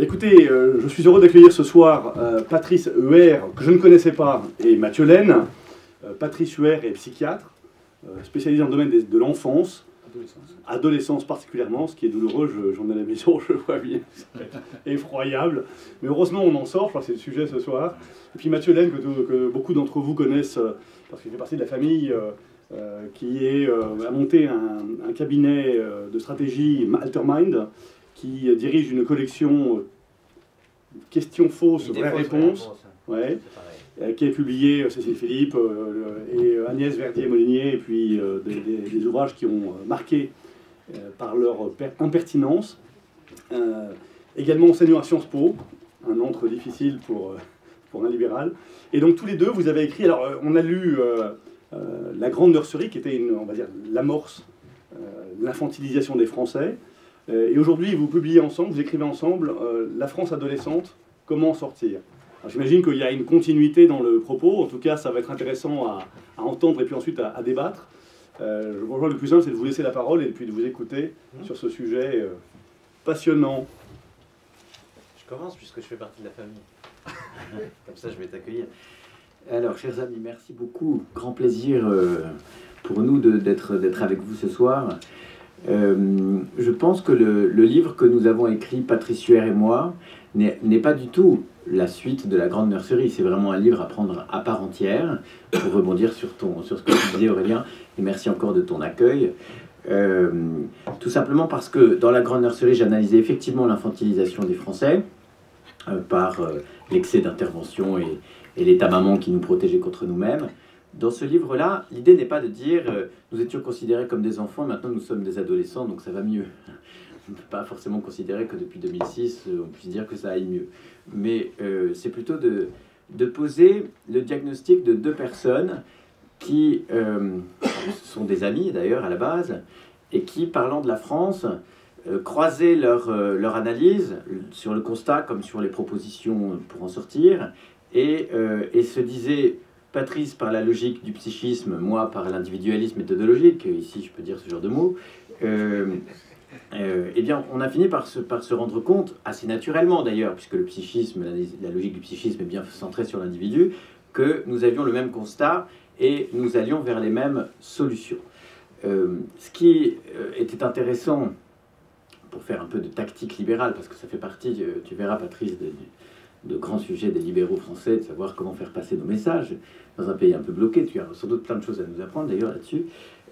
Écoutez, je suis heureux d'accueillir ce soir Patrice Huer, que je ne connaissais pas, et Mathieu Laine. Patrice Huer est psychiatre, spécialisé dans le domaine de l'enfance, adolescence particulièrement, ce qui est douloureux, j'en ai à la maison, je vois bien, c'est effroyable. Mais heureusement, on en sort, je crois que c'est le sujet ce soir. Et puis Mathieu Laine, que beaucoup d'entre vous connaissent, parce qu'il fait partie de la famille qui a monté un cabinet de stratégie Altermind, qui dirige une collection questions fausses, vraies réponses, ouais, qui est publiée Cécile Philippe et Agnès Verdier-Molinier, et puis des ouvrages qui ont marqué par leur impertinence. Également enseignant à Sciences Po, un entre difficile pour un libéral. Et donc tous les deux, vous avez écrit, alors on a lu La Grande Nurserie, qui était, on va dire, l'amorce, l'infantilisation des Français. Et aujourd'hui, vous publiez ensemble, vous écrivez ensemble La France adolescente, comment en sortir. J'imagine qu'il y a une continuité dans le propos, en tout cas ça va être intéressant à entendre et puis ensuite à débattre. Je crois que le plus simple c'est de vous laisser la parole et puis de vous écouter sur ce sujet passionnant. Je commence puisque je fais partie de la famille. Comme ça je vais t'accueillir. Alors chers amis, merci beaucoup, grand plaisir pour nous d'être avec vous ce soir. Je pense que le livre que nous avons écrit, Patrice Huer et moi, n'est pas du tout la suite de La Grande Nurserie. C'est vraiment un livre à prendre à part entière, pour rebondir sur ce que tu disais, Aurélien, et merci encore de ton accueil. Tout simplement parce que dans La Grande Nurserie, j'analysais effectivement l'infantilisation des Français par l'excès d'intervention et l'état-maman qui nous protégeait contre nous-mêmes. Dans ce livre-là, l'idée n'est pas de dire nous étions considérés comme des enfants, maintenant nous sommes des adolescents, donc ça va mieux. On ne peut pas forcément considérer que depuis 2006, on puisse dire que ça aille mieux. Mais c'est plutôt de poser le diagnostic de deux personnes qui sont des amis d'ailleurs à la base, et qui, parlant de la France, croisaient leur analyse sur le constat comme sur les propositions pour en sortir, et se disaient... Patrice par la logique du psychisme, moi par l'individualisme méthodologique, ici je peux dire ce genre de mots, eh bien on a fini par se rendre compte, assez naturellement d'ailleurs, puisque le psychisme, la logique du psychisme est bien centrée sur l'individu, que nous avions le même constat et nous allions vers les mêmes solutions. Ce qui était intéressant, pour faire un peu de tactique libérale, parce que ça fait partie, tu verras Patrice, de grands sujets des libéraux français, de savoir comment faire passer nos messages dans un pays un peu bloqué. Tu as sans doute plein de choses à nous apprendre d'ailleurs là-dessus.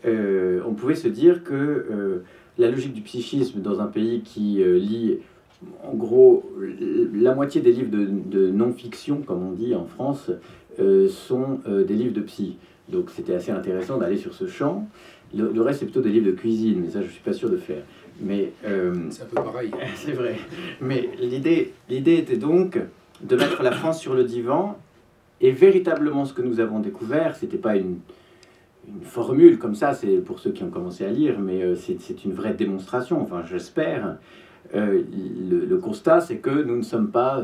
On pouvait se dire que la logique du psychisme dans un pays qui lit en gros la moitié des livres de non-fiction, comme on dit en France, sont des livres de psy. Donc c'était assez intéressant d'aller sur ce champ. Le reste c'est plutôt des livres de cuisine, mais ça je ne suis pas sûr de faire. Mais c'est un peu pareil. C'est vrai. Mais l'idée était donc de mettre la France sur le divan, et véritablement ce que nous avons découvert, c'était pas une formule comme ça, c'est pour ceux qui ont commencé à lire, mais c'est une vraie démonstration, enfin j'espère. Le constat, c'est que nous ne sommes pas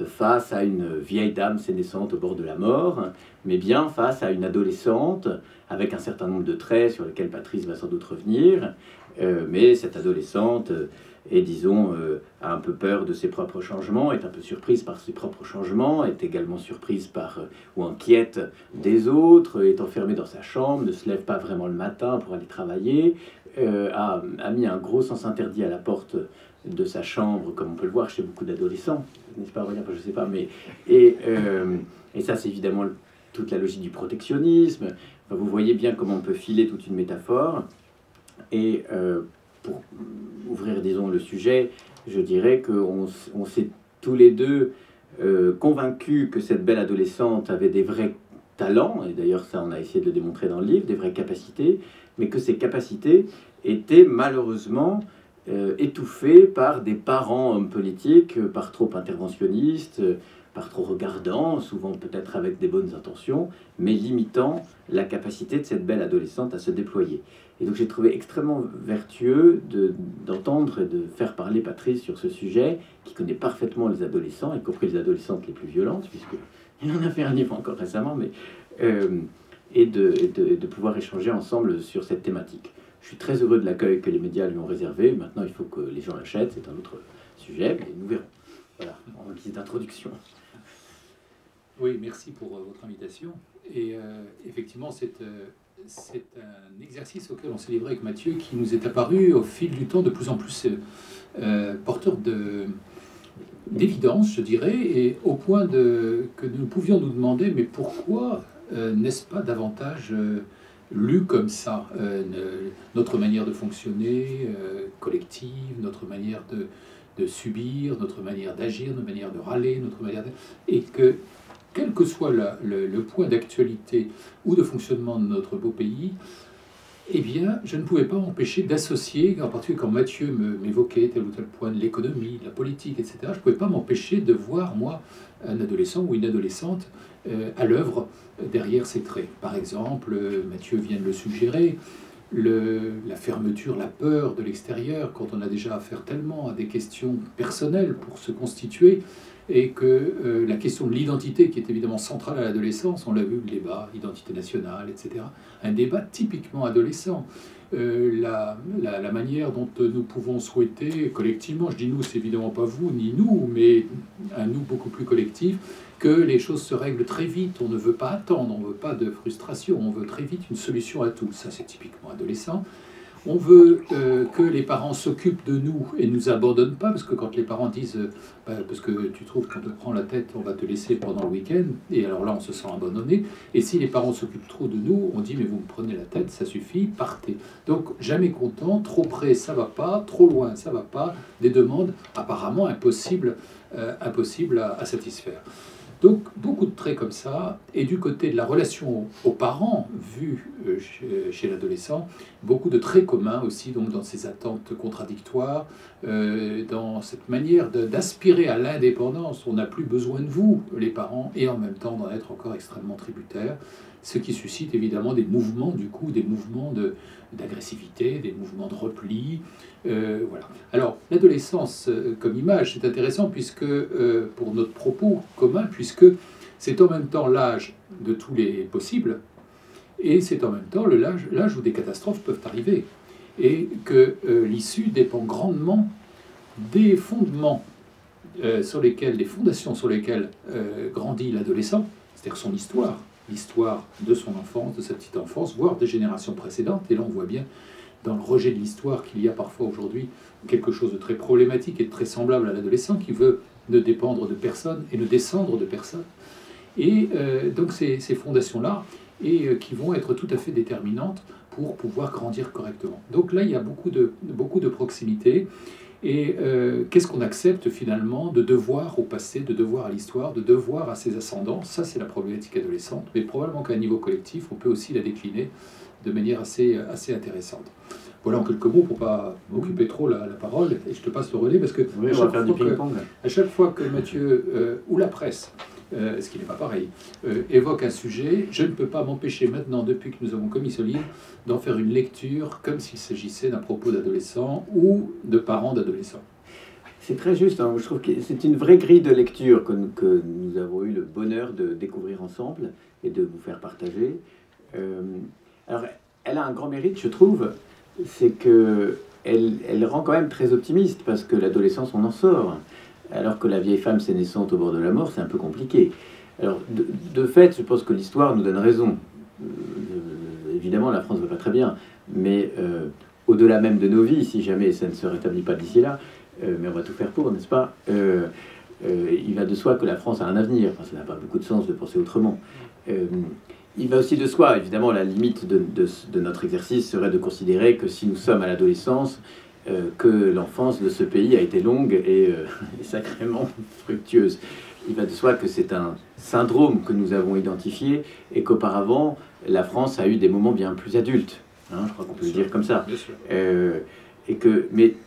face à une vieille dame sénescente au bord de la mort, mais bien face à une adolescente avec un certain nombre de traits sur lesquels Patrice va sans doute revenir, mais cette adolescente est, disons, a un peu peur de ses propres changements, est un peu surprise par ses propres changements, est également surprise par ou inquiète des autres, est enfermée dans sa chambre, ne se lève pas vraiment le matin pour aller travailler, a mis un gros sens interdit à la porte de sa chambre, comme on peut le voir chez beaucoup d'adolescents, n'est-ce pas, Aurélien? Je ne sais pas, mais... Et ça, c'est évidemment toute la logique du protectionnisme. Enfin, vous voyez bien comment on peut filer toute une métaphore. Et pour ouvrir, disons, le sujet, je dirais qu'on s'est tous les deux convaincus que cette belle adolescente avait des vrais talents, et d'ailleurs ça on a essayé de le démontrer dans le livre, des vraies capacités, mais que ces capacités étaient malheureusement étouffées par des parents hommes politiques, par trop interventionnistes, par trop regardants, souvent peut-être avec des bonnes intentions, mais limitant la capacité de cette belle adolescente à se déployer. Et donc j'ai trouvé extrêmement vertueux d'entendre et de faire parler Patrice sur ce sujet, qui connaît parfaitement les adolescents, y compris les adolescentes les plus violentes, puisqu'il en a fait un livre encore récemment, mais, et de pouvoir échanger ensemble sur cette thématique. Je suis très heureux de l'accueil que les médias lui ont réservé. Maintenant, il faut que les gens l'achètent, c'est un autre sujet, mais nous verrons. Voilà, en guise d'introduction. Oui, merci pour votre invitation. Et effectivement, c'est un exercice auquel on s'est livré avec Mathieu qui nous est apparu au fil du temps de plus en plus porteur d'évidence, je dirais, et au point que nous pouvions nous demander, mais pourquoi n'est-ce pas davantage lu comme ça notre manière de fonctionner collective, notre manière de subir, notre manière d'agir, notre manière de râler, notre manière et que quel que soit le point d'actualité ou de fonctionnement de notre beau pays, eh bien, je ne pouvais pas m'empêcher d'associer, en particulier quand Mathieu m'évoquait tel ou tel point de l'économie, de la politique, etc., je ne pouvais pas m'empêcher de voir, moi, un adolescent ou une adolescente à l'œuvre derrière ces traits. Par exemple, Mathieu vient de le suggérer, la fermeture, la peur de l'extérieur, quand on a déjà affaire tellement à des questions personnelles pour se constituer, et que la question de l'identité, qui est évidemment centrale à l'adolescence, on l'a vu, le débat, identité nationale, etc., un débat typiquement adolescent. La manière dont nous pouvons souhaiter collectivement, je dis nous, c'est évidemment pas vous ni nous, mais un nous beaucoup plus collectif, que les choses se règlent très vite, on ne veut pas attendre, on ne veut pas de frustration, on veut très vite une solution à tout. Ça, c'est typiquement adolescent. On veut que les parents s'occupent de nous et ne nous abandonnent pas, parce que quand les parents disent parce que tu trouves qu'on te prend la tête, on va te laisser pendant le week-end, et alors là on se sent abandonné, et si les parents s'occupent trop de nous, on dit mais vous me prenez la tête, ça suffit, partez. Donc jamais content, trop près ça va pas, trop loin ça va pas, des demandes apparemment impossibles à satisfaire. Donc beaucoup de traits comme ça, et du côté de la relation aux parents, vue chez l'adolescent, beaucoup de traits communs aussi, donc dans ces attentes contradictoires, dans cette manière d'aspirer à l'indépendance. On n'a plus besoin de vous, les parents, et en même temps d'en être encore extrêmement tributaires, ce qui suscite évidemment des mouvements, du coup, des mouvements d'agressivité, des mouvements de repli. Voilà. Alors, l'adolescence comme image, c'est intéressant puisque, pour notre propos commun, puisque c'est en même temps l'âge de tous les possibles, et c'est en même temps l'âge où des catastrophes peuvent arriver, et que l'issue dépend grandement des fondements sur lesquels, des fondations sur lesquelles grandit l'adolescent, c'est-à-dire son histoire de son enfance, de sa petite enfance, voire des générations précédentes. Et là, on voit bien dans le rejet de l'histoire qu'il y a parfois aujourd'hui quelque chose de très problématique et de très semblable à l'adolescent qui veut ne dépendre de personne et ne descendre de personne. Et donc ces fondations-là, et qui vont être tout à fait déterminantes pour pouvoir grandir correctement. Donc là, il y a beaucoup de proximité. Et qu'est-ce qu'on accepte finalement de devoir au passé, de devoir à l'histoire, de devoir à ses ascendants? Ça, c'est la problématique adolescente, mais probablement qu'à un niveau collectif, on peut aussi la décliner de manière assez intéressante. Voilà en quelques mots pour ne pas m'occuper trop la parole, et je te passe le relais parce que oui, à chaque fois que Mathieu ou la presse, ce qui n'est pas pareil, évoque un sujet, je ne peux pas m'empêcher maintenant, depuis que nous avons commis ce livre, d'en faire une lecture comme s'il s'agissait d'un propos d'adolescent ou de parents d'adolescents. C'est très juste, hein. Je trouve que c'est une vraie grille de lecture que nous avons eu le bonheur de découvrir ensemble et de vous faire partager. Alors, elle a un grand mérite, je trouve, c'est qu'elle rend quand même très optimiste, parce que l'adolescence, on en sort. Alors que la vieille femme, c'est naissante au bord de la mort, c'est un peu compliqué. Alors, de fait, je pense que l'histoire nous donne raison. Évidemment, la France ne va pas très bien, mais au-delà même de nos vies, si jamais ça ne se rétablit pas d'ici là, mais on va tout faire pour, n'est-ce pas, il va de soi que la France a un avenir. Enfin, ça n'a pas beaucoup de sens de penser autrement. Il va aussi de soi, évidemment, la limite de notre exercice serait de considérer que si nous sommes à l'adolescence, que l'enfance de ce pays a été longue et sacrément fructueuse. Il va de soi que c'est un syndrome que nous avons identifié et qu'auparavant, la France a eu des moments bien plus adultes. Hein, je crois qu'on peut le dire comme ça.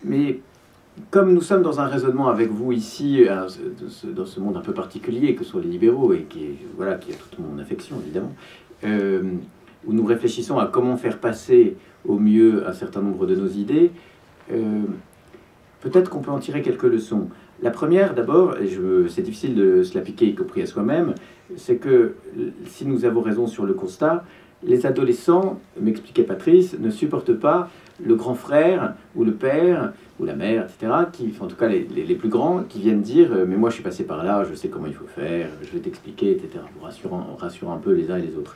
Mais comme nous sommes dans un raisonnement avec vous ici, dans ce monde un peu particulier, que sont les libéraux, et qui a toute mon affection, évidemment, où nous réfléchissons à comment faire passer au mieux un certain nombre de nos idées, peut-être qu'on peut en tirer quelques leçons. La première, d'abord, et c'est difficile de se l'appliquer y compris à soi-même, c'est que si nous avons raison sur le constat, les adolescents, m'expliquait Patrice, ne supportent pas le grand frère ou le père ou la mère, etc., qui, en tout cas les plus grands, qui viennent dire mais moi je suis passé par là, je sais comment il faut faire, je vais t'expliquer, etc., en rassurant un peu les uns et les autres.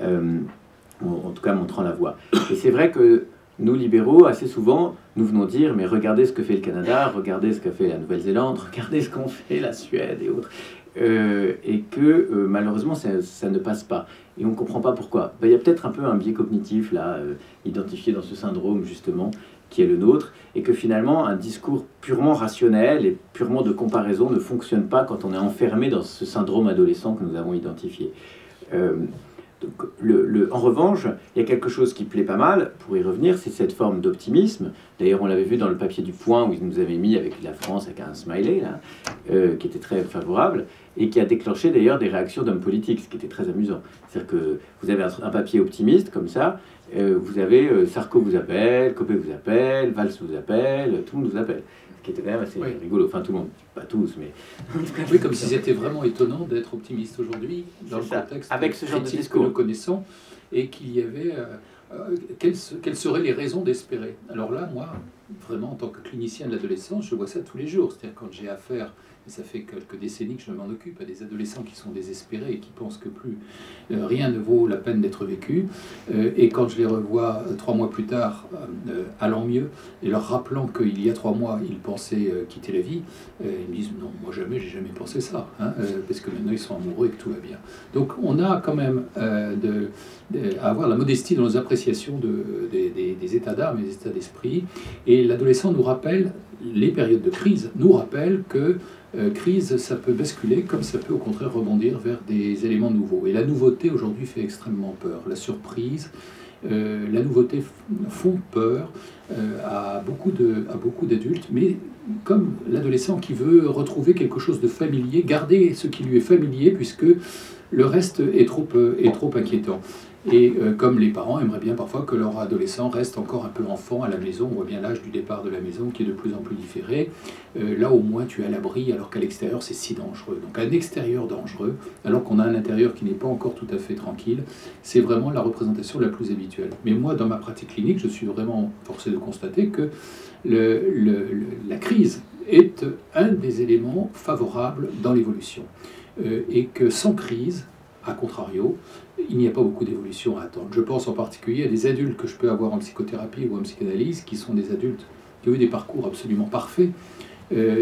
En tout cas montrant la voie. Et c'est vrai que nous, libéraux, assez souvent, nous venons dire mais regardez ce que fait le Canada, regardez ce qu'a fait la Nouvelle-Zélande, regardez ce qu'ont fait la Suède et autres. Et que malheureusement ça ne passe pas. Et on ne comprend pas pourquoi. Ben, il y a peut-être un peu un biais cognitif là, identifié dans ce syndrome justement, qui est le nôtre, et que finalement un discours purement rationnel et purement de comparaison ne fonctionne pas quand on est enfermé dans ce syndrome adolescent que nous avons identifié. Donc, en revanche, il y a quelque chose qui plaît pas mal, pour y revenir, c'est cette forme d'optimisme. D'ailleurs, on l'avait vu dans le papier du Point, où ils nous avaient mis avec la France, avec un smiley, là, qui était très favorable, et qui a déclenché d'ailleurs des réactions d'hommes politiques, ce qui était très amusant. C'est-à-dire que vous avez un papier optimiste, comme ça, vous avez Sarko vous appelle, Copé vous appelle, Valls vous appelle, tout le monde vous appelle. Ce qui était quand même assez rigolo. Enfin, tout le monde, pas tous, mais... Oui, comme si c'était vraiment étonnant d'être optimiste aujourd'hui, dans le contexte avec ce genre de discours que nous connaissons, et qu'il y avait... quelles seraient les raisons d'espérer? Alors là, moi, vraiment, en tant que clinicien de l'adolescence, je vois ça tous les jours. C'est-à-dire quand j'ai affaire, et ça fait quelques décennies que je m'en occupe, à des adolescents qui sont désespérés et qui pensent que plus rien ne vaut la peine d'être vécu. Et quand je les revois 3 mois plus tard, allant mieux, et leur rappelant qu'il y a 3 mois, ils pensaient quitter la vie, ils me disent non, moi jamais, j'ai jamais pensé ça, hein, parce que maintenant ils sont amoureux et que tout va bien. Donc on a quand même à avoir la modestie dans nos appréciations des états d'âme et des états d'esprit. Et l'adolescent nous rappelle, les périodes de crise nous rappellent que crise, ça peut basculer comme ça peut au contraire rebondir vers des éléments nouveaux. Et la nouveauté aujourd'hui fait extrêmement peur. La surprise, la nouveauté font peur à beaucoup d'adultes, mais comme l'adolescent qui veut retrouver quelque chose de familier, garder ce qui lui est familier, puisque le reste est trop inquiétant. Et comme les parents aimeraient bien parfois que leur adolescent reste encore un peu enfant à la maison, on voit bien l'âge du départ de la maison qui est de plus en plus différé. Là au moins tu es à l'abri, alors qu'à l'extérieur c'est si dangereux. Donc un extérieur dangereux, alors qu'on a un intérieur qui n'est pas encore tout à fait tranquille, c'est vraiment la représentation la plus habituelle. Mais moi dans ma pratique clinique, je suis vraiment forcé de constater que la crise est un des éléments favorables dans l'évolution. Et que sans crise, a contrario, il n'y a pas beaucoup d'évolution à attendre. Je pense en particulier à des adultes que je peux avoir en psychothérapie ou en psychanalyse, qui sont des adultes qui ont eu des parcours absolument parfaits,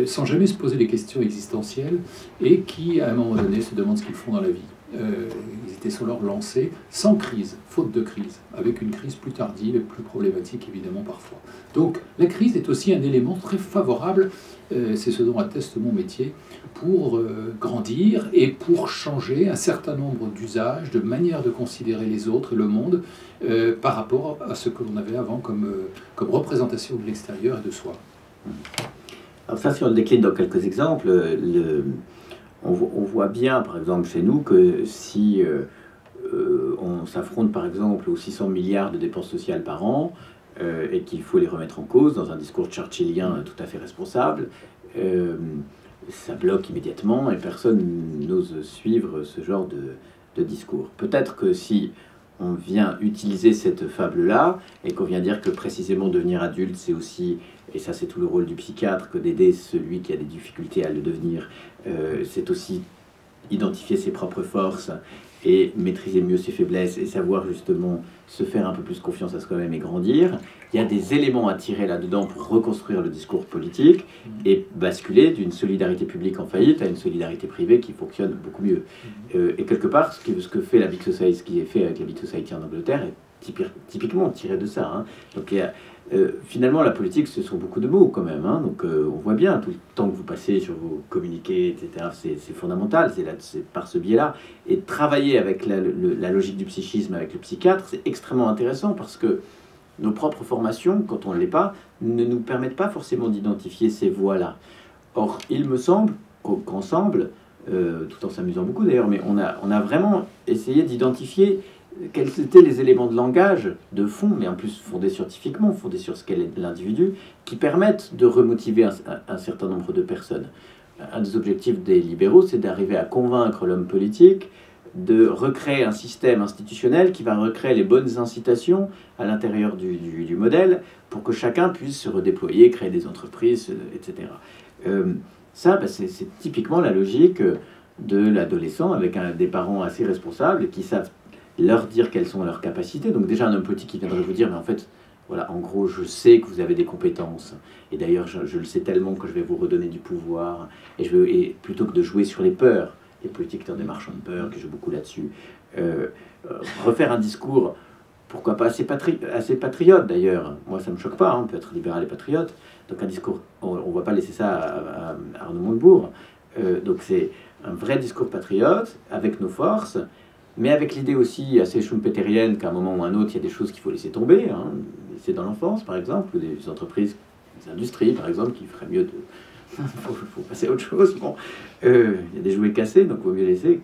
sans jamais se poser des questions existentielles, et qui, à un moment donné, se demandent ce qu'ils font dans la vie. Ils étaient sur leur lancée, sans crise, faute de crise, avec une crise plus tardive et plus problématique, évidemment, parfois. Donc, la crise est aussi un élément très favorable, c'est ce dont atteste mon métier, pour grandir et pour changer un certain nombre d'usages, de manières de considérer les autres et le monde par rapport à ce que l'on avait avant comme représentation de l'extérieur et de soi. Alors ça, si on le décline dans quelques exemples, on voit bien, par exemple, chez nous, que si on s'affronte, par exemple, aux 600 milliards de dépenses sociales par an, et qu'il faut les remettre en cause dans un discours churchillien tout à fait responsable, ça bloque immédiatement et personne n'ose suivre ce genre de discours. Peut-être que si on vient utiliser cette fable-là et qu'on vient dire que précisément devenir adulte, c'est aussi, et ça c'est tout le rôle du psychiatre, que d'aider celui qui a des difficultés à le devenir, c'est aussi identifier ses propres forces et maîtriser mieux ses faiblesses et savoir justement se faire un peu plus confiance à soi-même et grandir. Il y a des éléments à tirer là-dedans pour reconstruire le discours politique et basculer d'une solidarité publique en faillite à une solidarité privée qui fonctionne beaucoup mieux. Et quelque part, ce que fait la Big Society, ce qui est fait avec la Big Society en Angleterre est typiquement tiré de ça. Hein. Donc il y a, finalement, la politique, ce sont beaucoup de mots quand même. Hein. Donc on voit bien, tout le temps que vous passez sur vos communiqués, etc., c'est fondamental, c'est par ce biais-là. Et travailler avec la logique du psychisme, avec le psychiatre, c'est extrêmement intéressant parce que nos propres formations, quand on ne l'est pas, ne nous permettent pas forcément d'identifier ces voies-là. Or, il me semble qu'ensemble, tout en s'amusant beaucoup d'ailleurs, mais on a vraiment essayé d'identifier quels étaient les éléments de langage de fond, mais en plus fondés scientifiquement, fondés sur ce qu'est l'individu, qui permettent de remotiver un certain nombre de personnes. Un des objectifs des libéraux, c'est d'arriver à convaincre l'homme politique de recréer un système institutionnel qui va recréer les bonnes incitations à l'intérieur du modèle pour que chacun puisse se redéployer, créer des entreprises, etc. Ça, c'est typiquement la logique de l'adolescent avec des parents assez responsables qui savent leur dire quelles sont leurs capacités. Donc déjà, un homme politique qui viendrait vous dire, mais en fait, voilà, en gros, je sais que vous avez des compétences. Et d'ailleurs, je le sais tellement que je vais vous redonner du pouvoir. Et plutôt que de jouer sur les peurs, les politiques étant des marchands de peur, qui jouent beaucoup là-dessus, refaire un discours, pourquoi pas assez patriote d'ailleurs. Moi, ça ne me choque pas, on peut être libéral et patriote. Donc un discours, on ne va pas laisser ça à Arnaud Montebourg. Donc c'est un vrai discours patriote, avec nos forces, mais avec l'idée aussi assez schumpeterienne qu'à un moment ou un autre, il y a des choses qu'il faut laisser tomber. Hein. C'est dans l'enfance, par exemple, ou des entreprises, des industries, par exemple, qui feraient mieux de... faut passer à autre chose. Bon, il y a des jouets cassés, donc il vaut mieux laisser.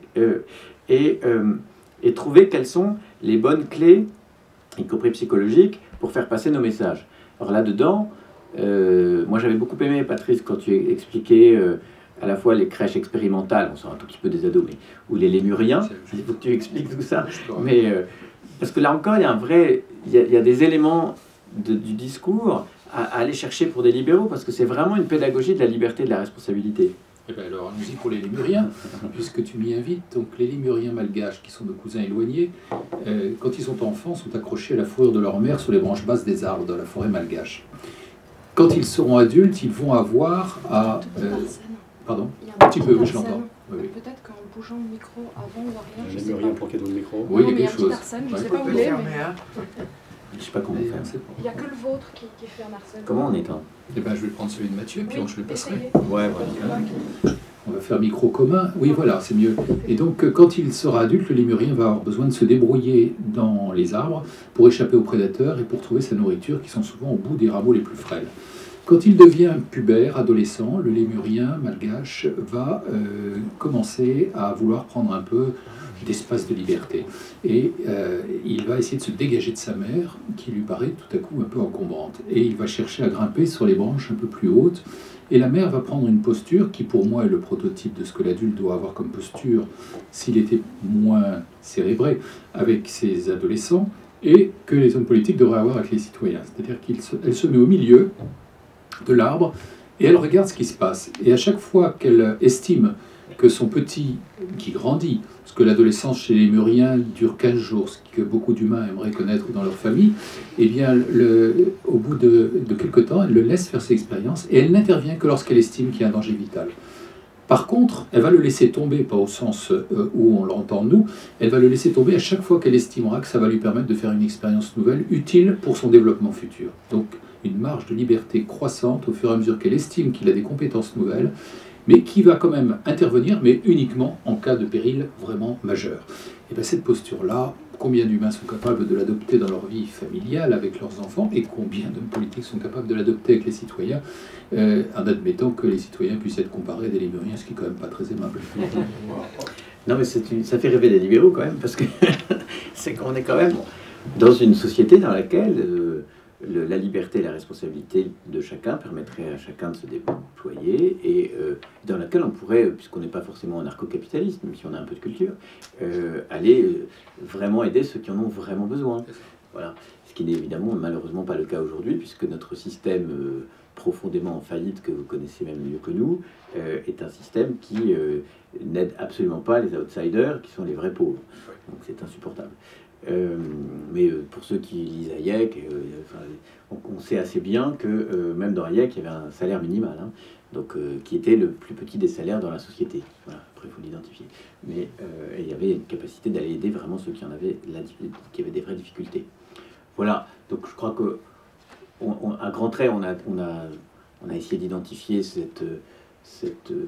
Et trouver quelles sont les bonnes clés, y compris psychologiques, pour faire passer nos messages. Alors là-dedans, moi j'avais beaucoup aimé, Patrice, quand tu expliquais à la fois les crèches expérimentales, on sort un tout petit peu des ados, mais ou les lémuriens, il faut que tu expliques tout ça. Mais, parce que là encore, il y a il y a des éléments du discours à aller chercher pour des libéraux, parce que c'est vraiment une pédagogie de la liberté et de la responsabilité. Eh bien alors, allons-y pour les lémuriens, puisque tu m'y invites. Donc les lémuriens malgaches, qui sont nos cousins éloignés, quand ils sont enfants, sont accrochés à la fourrure de leur mère sur les branches basses des arbres de la forêt malgache. Quand ils seront adultes, ils vont avoir à... pardon, un petit peu, oui, je l'entends. Oui, oui. Peut-être qu'en bougeant le micro avant ou arrière, je sais pas. Lémurien planqué dans le micro. Oui, il y a mais quelque chose. Arsène, je ne sais pas où il est, mais... Je sais pas comment faire. Il n'y a que le vôtre qui fait un Arsène. Comment on éteint? Eh ben, je vais prendre celui de Mathieu, puis je le passerai. Essayez. Ouais, voilà. On va faire micro commun. Oui, voilà, c'est mieux. Et donc, quand il sera adulte, le lémurien va avoir besoin de se débrouiller dans les arbres pour échapper aux prédateurs et pour trouver sa nourriture, qui sont souvent au bout des rameaux les plus frêles. Quand il devient pubère, adolescent, le lémurien malgache va commencer à vouloir prendre un peu d'espace de liberté. Et il va essayer de se dégager de sa mère, qui lui paraît tout à coup un peu encombrante. Et il va chercher à grimper sur les branches un peu plus hautes. Et la mère va prendre une posture qui, pour moi, est le prototype de ce que l'adulte doit avoir comme posture s'il était moins cérébré avec ses adolescents, et que les hommes politiques devraient avoir avec les citoyens. C'est-à-dire qu'elle se met au milieu de l'arbre et elle regarde ce qui se passe. Et à chaque fois qu'elle estime que son petit, qui grandit, parce que l'adolescence chez les lémuriens dure 15 jours, ce que beaucoup d'humains aimeraient connaître dans leur famille, eh bien, au bout de quelque temps, elle le laisse faire ses expériences et elle n'intervient que lorsqu'elle estime qu'il y a un danger vital. Par contre, elle va le laisser tomber, pas au sens où on l'entend nous, elle va le laisser tomber à chaque fois qu'elle estimera que ça va lui permettre de faire une expérience nouvelle utile pour son développement futur. Donc, une marge de liberté croissante au fur et à mesure qu'elle estime qu'il a des compétences nouvelles, mais qui va quand même intervenir, mais uniquement en cas de péril vraiment majeur. Et bien cette posture-là, combien d'humains sont capables de l'adopter dans leur vie familiale avec leurs enfants, et combien d'hommes politiques sont capables de l'adopter avec les citoyens, en admettant que les citoyens puissent être comparés à des lémuriens, ce qui est quand même pas très aimable. Non mais ça fait rêver les libéraux quand même, parce que c'est qu'on est quand même dans une société dans laquelle la liberté et la responsabilité de chacun permettrait à chacun de se déployer et dans laquelle on pourrait, puisqu'on n'est pas forcément anarcho-capitaliste, même si on a un peu de culture, aller vraiment aider ceux qui en ont vraiment besoin. Voilà. Ce qui n'est évidemment malheureusement pas le cas aujourd'hui, puisque notre système profondément en faillite, que vous connaissez même mieux que nous, est un système qui n'aide absolument pas les outsiders, qui sont les vrais pauvres. Donc c'est insupportable. Mais pour ceux qui lisent Hayek, on sait assez bien que même dans Hayek, il y avait un salaire minimal, hein, donc, qui était le plus petit des salaires dans la société. Voilà, après, il faut l'identifier. Mais il y avait une capacité d'aller aider vraiment ceux qui qui avaient des vraies difficultés. Voilà, donc je crois que à grands traits, on a essayé d'identifier cette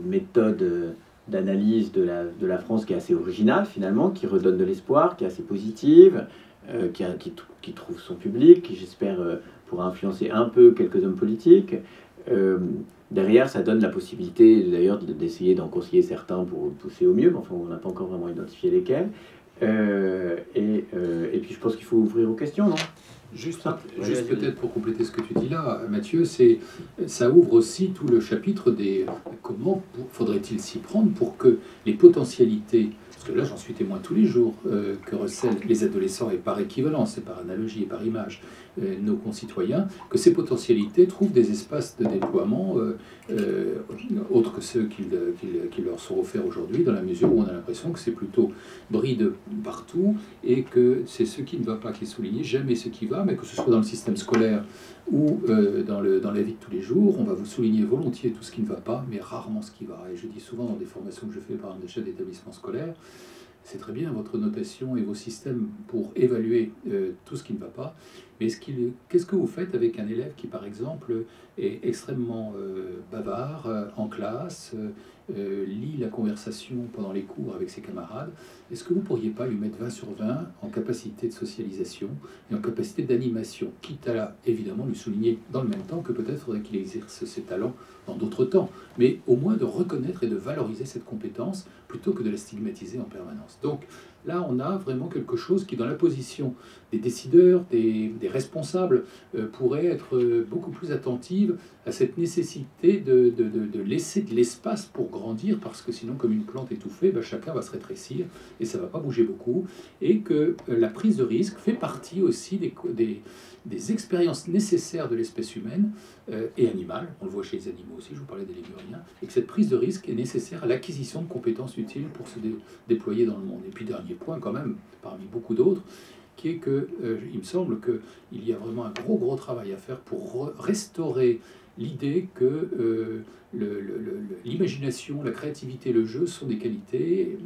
méthode d'analyse de la France qui est assez originale finalement, qui redonne de l'espoir, qui est assez positive, qui trouve son public, qui j'espère pourra influencer un peu quelques hommes politiques. Derrière, ça donne la possibilité d'ailleurs d'essayer d'en conseiller certains pour pousser au mieux, mais enfin on n'a pas encore vraiment identifié lesquels. Et puis je pense qu'il faut ouvrir aux questions, non ? Juste Vas-y. peut-être pour compléter ce que tu dis là, Mathieu, ça ouvre aussi tout le chapitre des comment faudrait-il s'y prendre pour que les potentialités, parce que là j'en suis témoin tous les jours, que recèlent les adolescents et par équivalence, et par analogie et par image, nos concitoyens, que ces potentialités trouvent des espaces de déploiement autres que ceux qui leur sont offerts aujourd'hui, dans la mesure où on a l'impression que c'est plutôt bride partout et que c'est ce qui ne va pas qui est souligné, jamais ce qui va, mais que ce soit dans le système scolaire ou dans la vie de tous les jours, on va vous souligner volontiers tout ce qui ne va pas, mais rarement ce qui va. Et je dis souvent dans des formations que je fais par un chef d'établissement scolaire, c'est très bien votre notation et vos systèmes pour évaluer tout ce qui ne va pas, mais qu'est-ce que vous faites avec un élève qui, par exemple, est extrêmement bavard en classe, lit la conversation pendant les cours avec ses camarades? Est-ce que vous ne pourriez pas lui mettre 20 sur 20 en capacité de socialisation et en capacité d'animation, quitte à évidemment lui souligner dans le même temps que peut-être faudrait qu'il exerce ses talents dans d'autres temps, mais au moins de reconnaître et de valoriser cette compétence plutôt que de la stigmatiser en permanence. Donc là, on a vraiment quelque chose qui, dans la position des décideurs, des responsables, pourrait être beaucoup plus attentive à cette nécessité de laisser de l'espace pour grandir, parce que sinon, comme une plante étouffée, chacun va se rétrécir et ça ne va pas bouger beaucoup, et que la prise de risque fait partie aussi des expériences nécessaires de l'espèce humaine et animale, on le voit chez les animaux aussi, je vous parlais des lémuriens, et que cette prise de risque est nécessaire à l'acquisition de compétences utiles pour se déployer dans le monde. Et puis dernier point quand même, parmi beaucoup d'autres, qui est que il me semble qu'il y a vraiment un gros travail à faire pour restaurer l'idée que l'imagination, la créativité, le jeu sont des qualités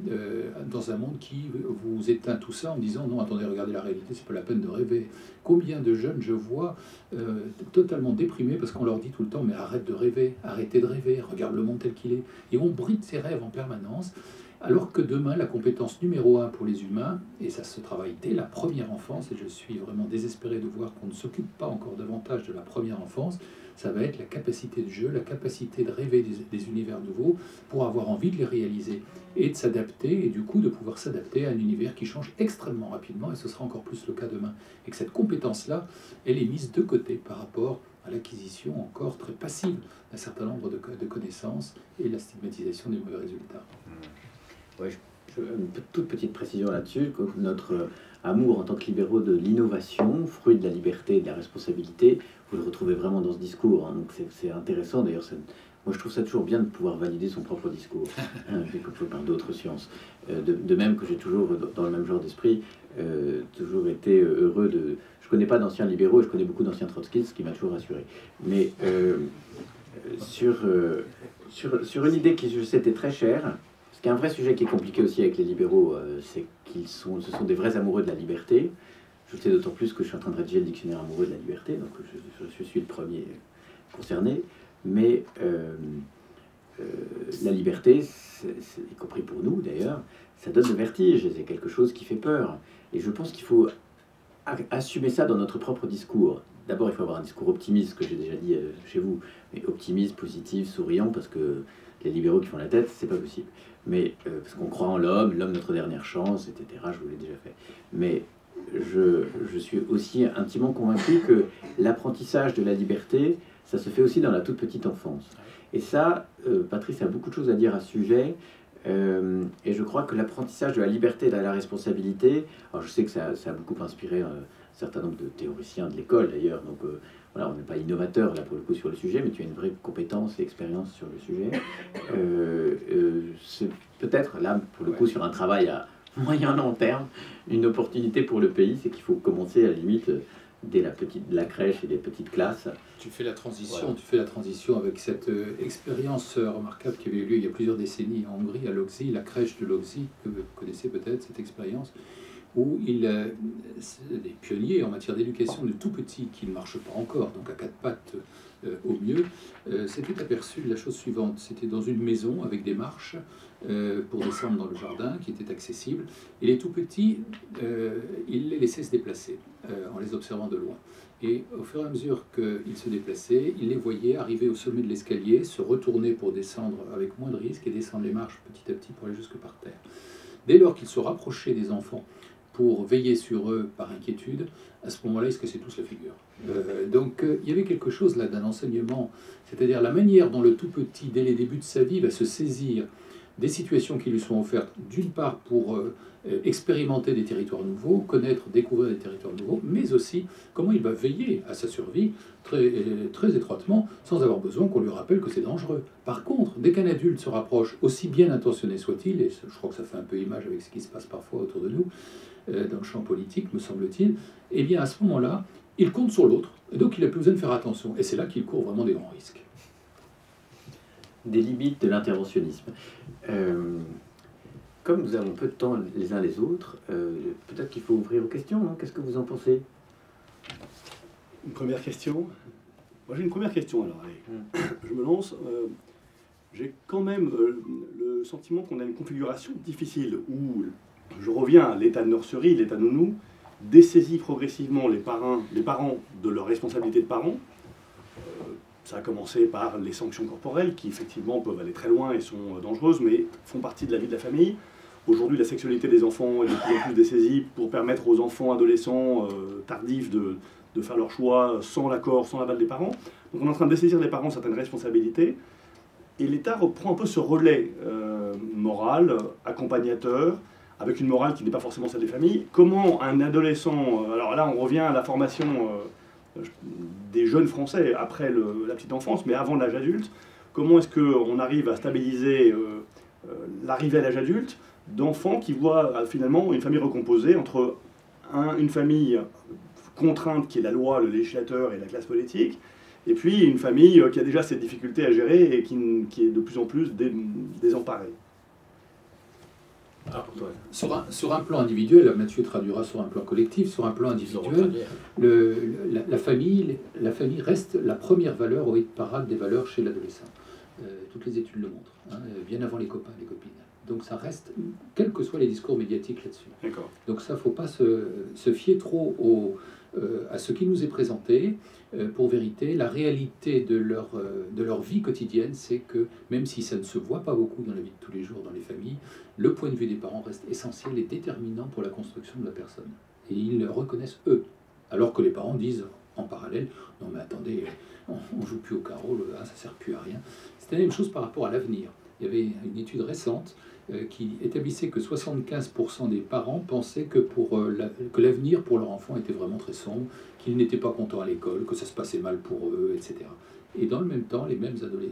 dans un monde qui vous éteint tout ça en disant non, attendez, regardez la réalité, c'est pas la peine de rêver. Combien de jeunes je vois totalement déprimés parce qu'on leur dit tout le temps mais arrête de rêver, arrêtez de rêver, regarde le monde tel qu'il est, et on bride ses rêves en permanence. Alors que demain, la compétence numéro 1 pour les humains, et ça se travaille dès la première enfance, et je suis vraiment désespéré de voir qu'on ne s'occupe pas encore davantage de la première enfance, ça va être la capacité de jeu, la capacité de rêver des univers nouveaux pour avoir envie de les réaliser et de s'adapter, et du coup de pouvoir s'adapter à un univers qui change extrêmement rapidement, et ce sera encore plus le cas demain. Et que cette compétence-là, elle est mise de côté par rapport à l'acquisition encore très passive d'un certain nombre de connaissances et la stigmatisation des mauvais résultats. Ouais, une toute petite précision là-dessus, que notre amour en tant que libéraux de l'innovation, fruit de la liberté et de la responsabilité, vous le retrouvez vraiment dans ce discours, hein, donc c'est intéressant, d'ailleurs moi je trouve ça toujours bien de pouvoir valider son propre discours, hein, par d'autres sciences. De même que j'ai toujours, dans le même genre d'esprit, toujours été heureux de... Je connais pas d'anciens libéraux, je connais beaucoup d'anciens trotskistes, ce qui m'a toujours rassuré. Mais sur une idée qui, je sais, était très chère, parce qu'il y a un vrai sujet qui est compliqué aussi avec les libéraux, c'est ce sont des vrais amoureux de la liberté. Je le sais d'autant plus que je suis en train de rédiger le dictionnaire amoureux de la liberté, donc je suis le premier concerné. Mais la liberté, y compris pour nous d'ailleurs, ça donne le vertige, et c'est quelque chose qui fait peur. Et je pense qu'il faut assumer ça dans notre propre discours. D'abord, il faut avoir un discours optimiste, ce que j'ai déjà dit chez vous, mais optimiste, positif, souriant, parce que les libéraux qui font la tête, c'est pas possible. Mais parce qu'on croit en l'homme, notre dernière chance, etc. Je vous l'ai déjà fait. Mais je suis aussi intimement convaincu que l'apprentissage de la liberté, ça se fait aussi dans la toute petite enfance. Et ça, Patrice a beaucoup de choses à dire à ce sujet. Et je crois que l'apprentissage de la liberté et de la responsabilité, alors je sais que ça a beaucoup inspiré un certain nombre de théoriciens de l'école d'ailleurs, donc voilà, on n'est pas innovateur là pour le coup sur le sujet, mais tu as une vraie compétence et expérience sur le sujet. C'est peut-être là pour le coup sur un travail à moyen long terme, une opportunité pour le pays, c'est qu'il faut commencer à la limite dès la crèche et les petites classes. Tu fais la transition, Voilà. Tu fais la transition avec cette expérience remarquable qui avait eu lieu il y a plusieurs décennies en Hongrie, à Lógzi, la crèche de Lógzi, que vous connaissez peut-être cette expérience, où des pionniers en matière d'éducation de tout petits qui ne marchent pas encore, donc à quatre pattes au mieux, s'étaient aperçus de la chose suivante. C'était dans une maison avec des marches pour descendre dans le jardin qui était accessible, et les tout petits, ils les laissaient se déplacer en les observant de loin. Et au fur et à mesure qu'ils se déplaçaient, ils les voyaient arriver au sommet de l'escalier, se retourner pour descendre avec moins de risques et descendre les marches petit à petit pour aller jusque par terre. Dès lors qu'ils se rapprochaient des enfants pour veiller sur eux par inquiétude, à ce moment-là, ils se cassaient tous la figure. Donc il y avait quelque chose là d'un enseignement, c'est-à-dire la manière dont le tout petit, dès les débuts de sa vie, va se saisir des situations qui lui sont offertes, d'une part pour expérimenter des territoires nouveaux, connaître, découvrir des territoires nouveaux, mais aussi comment il va veiller à sa survie très étroitement, sans avoir besoin qu'on lui rappelle que c'est dangereux. Par contre, dès qu'un adulte se rapproche, aussi bien intentionné soit-il, et je crois que ça fait un peu image avec ce qui se passe parfois autour de nous, dans le champ politique, me semble-t-il, eh bien à ce moment-là, il compte sur l'autre, et donc il n'a plus besoin de faire attention. Et c'est là qu'il court vraiment des grands risques. Des limites de l'interventionnisme. Comme nous avons peu de temps les uns les autres, peut-être qu'il faut ouvrir aux questions. Hein. Qu'est-ce que vous en pensez? Une première question. Moi j'ai une première question alors. Allez. Je me lance. J'ai quand même le sentiment qu'on a une configuration difficile où, je reviens à l'état de nurserie, l'état nounou, dessaisit progressivement les parents de leur responsabilité de parents. Ça a commencé par les sanctions corporelles qui effectivement peuvent aller très loin et sont dangereuses, mais font partie de la vie de la famille. Aujourd'hui, la sexualité des enfants est de plus en plus dessaisie pour permettre aux enfants adolescents tardifs de faire leur choix sans l'accord, sans l'aval des parents. Donc on est en train de dessaisir les parents certaines responsabilités. Et l'État reprend un peu ce relais moral, accompagnateur, avec une morale qui n'est pas forcément celle des familles. Comment un adolescent, alors là on revient à la formation des jeunes Français après la petite enfance, mais avant l'âge adulte, comment est-ce qu'on arrive à stabiliser l'arrivée à l'âge adulte d'enfants qui voient finalement une famille recomposée entre une famille contrainte qui est la loi, le législateur et la classe politique, et puis une famille qui a déjà ses difficultés à gérer et qui est de plus en plus désemparée. Sur un plan individuel, Mathieu traduira sur un plan collectif, sur un plan individuel, la famille reste la première valeur au hit parade des valeurs chez l'adolescent. Toutes les études le montrent, hein, bien avant les copains et les copines. Donc ça reste, quels que soient les discours médiatiques là-dessus. D'accord. Donc ça, il ne faut pas se fier trop à ce qui nous est présenté. Pour vérité, la réalité de leur vie quotidienne, c'est que même si ça ne se voit pas beaucoup dans la vie de tous les jours dans les familles, le point de vue des parents reste essentiel et déterminant pour la construction de la personne. Et ils le reconnaissent eux. Alors que les parents disent en parallèle, non mais attendez, on ne joue plus au carreau, ça ne sert plus à rien. C'est la même chose par rapport à l'avenir. Il y avait une étude récente qui établissait que 75% des parents pensaient que l'avenir pour leur enfant était vraiment très sombre, qu'ils n'étaient pas contents à l'école, que ça se passait mal pour eux, etc. Et dans le même temps,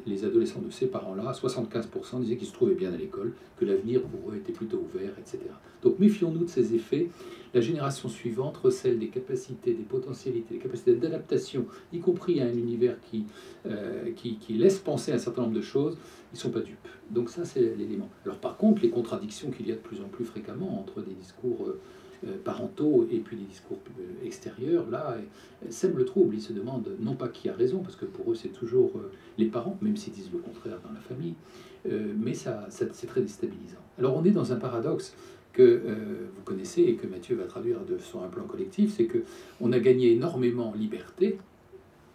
les adolescents de ces parents-là, 75% disaient qu'ils se trouvaient bien à l'école, que l'avenir pour eux était plutôt ouvert, etc. Donc méfions-nous de ces effets. La génération suivante recèle des capacités, des potentialités, des capacités d'adaptation, y compris à un univers qui laisse penser à un certain nombre de choses. Ils ne sont pas dupes. Donc ça, c'est l'élément. Alors par contre, les contradictions qu'il y a de plus en plus fréquemment entre des discours parentaux et puis des discours extérieurs, là, sèment le trouble. Ils se demandent non pas qui a raison, parce que pour eux, c'est toujours les parents, même s'ils disent le contraire dans la famille, mais c'est très déstabilisant. Alors on est dans un paradoxe que vous connaissez et que Mathieu va traduire sur un plan collectif, c'est qu'on a gagné énormément en liberté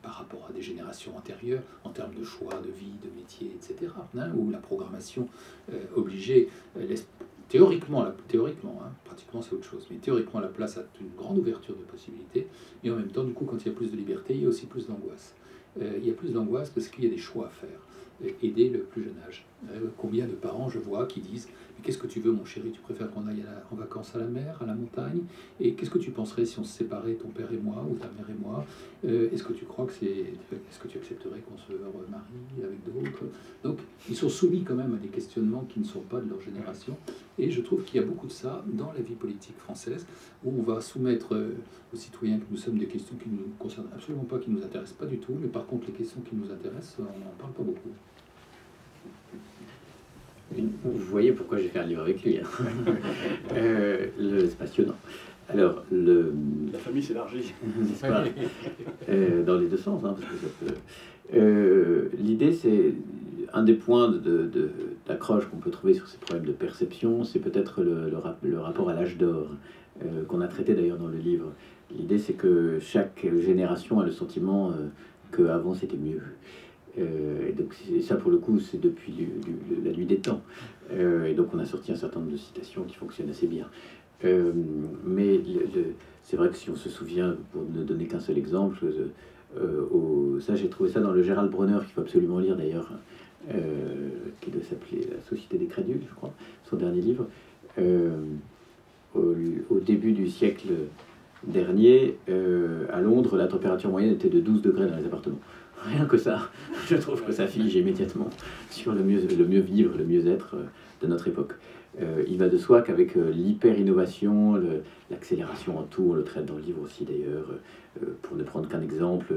par rapport à des générations antérieures, en termes de choix, de vie, de métier, etc., hein, où la programmation obligée laisse théoriquement, pratiquement c'est autre chose, mais théoriquement la place a une grande ouverture de possibilités, et en même temps, du coup, quand il y a plus de liberté, il y a aussi plus d'angoisse. Il y a plus d'angoisse parce qu'il y a des choix à faire, et dès le plus jeune âge. Combien de parents je vois qui disent « Qu'est-ce que tu veux, mon chéri? Tu préfères qu'on aille en vacances à la mer, à la montagne? Et qu'est-ce que tu penserais si on se séparait, ton père et moi, ou ta mère et moi? Est-ce que tu crois que est-ce que tu accepterais qu'on se remarie avec d'autres ?» Donc, ils sont soumis quand même à des questionnements qui ne sont pas de leur génération. Et je trouve qu'il y a beaucoup de ça dans la vie politique française, où on va soumettre aux citoyens que nous sommes des questions qui ne nous concernent absolument pas, qui ne nous intéressent pas du tout, mais par contre, les questions qui nous intéressent, on n'en parle pas beaucoup. Vous voyez pourquoi j'ai fait un livre avec lui. Hein. C'est passionnant. Alors, la famille s'élargit. Dans les deux sens. Hein, parce que l'idée, c'est un des points d'accroche qu'on peut trouver sur ces problèmes de perception, c'est peut-être le rapport à l'âge d'or, qu'on a traité d'ailleurs dans le livre. L'idée, c'est que chaque génération a le sentiment qu'avant c'était mieux. Et donc ça, pour le coup, c'est depuis la nuit des temps. Et donc on a sorti un certain nombre de citations qui fonctionnent assez bien. Mais c'est vrai que si on se souvient, pour ne donner qu'un seul exemple, ça j'ai trouvé ça dans le Gérald Bronner, qu'il faut absolument lire d'ailleurs, qui doit s'appeler La Société des Crédules, je crois, son dernier livre. Au début du siècle dernier, à Londres, la température moyenne était de 12 degrés dans les appartements. Rien que ça, je trouve que ça fige immédiatement sur le mieux vivre, le mieux-être de notre époque. Il va de soi qu'avec l'hyper-innovation, l'accélération en tout, on le traite dans le livre aussi d'ailleurs, pour ne prendre qu'un exemple,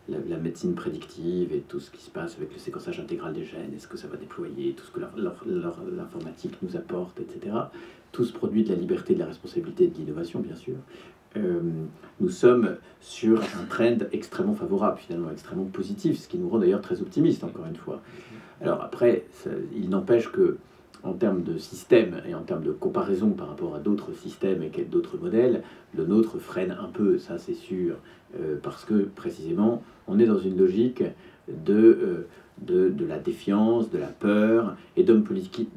la médecine prédictive et tout ce qui se passe avec le séquençage intégral des gènes, est-ce que ça va déployer, tout ce que l'informatique nous apporte, etc. Tout ce produit de la liberté, de la responsabilité et de l'innovation, bien sûr. Nous sommes sur un trend extrêmement favorable, finalement extrêmement positif, ce qui nous rend d'ailleurs très optimistes, encore une fois. Alors après, il n'empêche que en termes de système et en termes de comparaison par rapport à d'autres systèmes et d'autres modèles, le nôtre freine un peu, ça c'est sûr, parce que précisément, on est dans une logique de la défiance, de la peur, et d'hommes politiques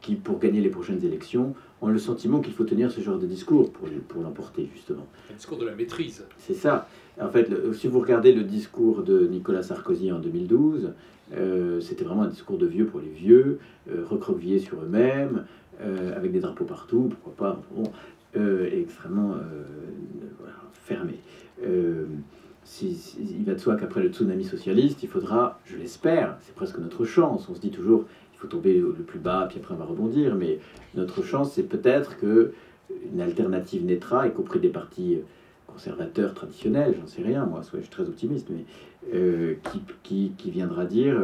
qui, pour gagner les prochaines élections, ont le sentiment qu'il faut tenir ce genre de discours pour l'emporter, justement. Un discours de la maîtrise. C'est ça. En fait, si vous regardez le discours de Nicolas Sarkozy en 2012, c'était vraiment un discours de vieux pour les vieux, recroquevillés sur eux-mêmes, avec des drapeaux partout, pourquoi pas, bon, extrêmement voilà, fermé. Il va de soi qu'après le tsunami socialiste, il faudra, je l'espère, c'est presque notre chance, on se dit toujours il faut tomber le plus bas, puis après on va rebondir, mais notre chance, c'est peut-être qu'une alternative naîtra, y compris des partis conservateur traditionnel, j'en sais rien, moi, je suis très optimiste, mais qui viendra dire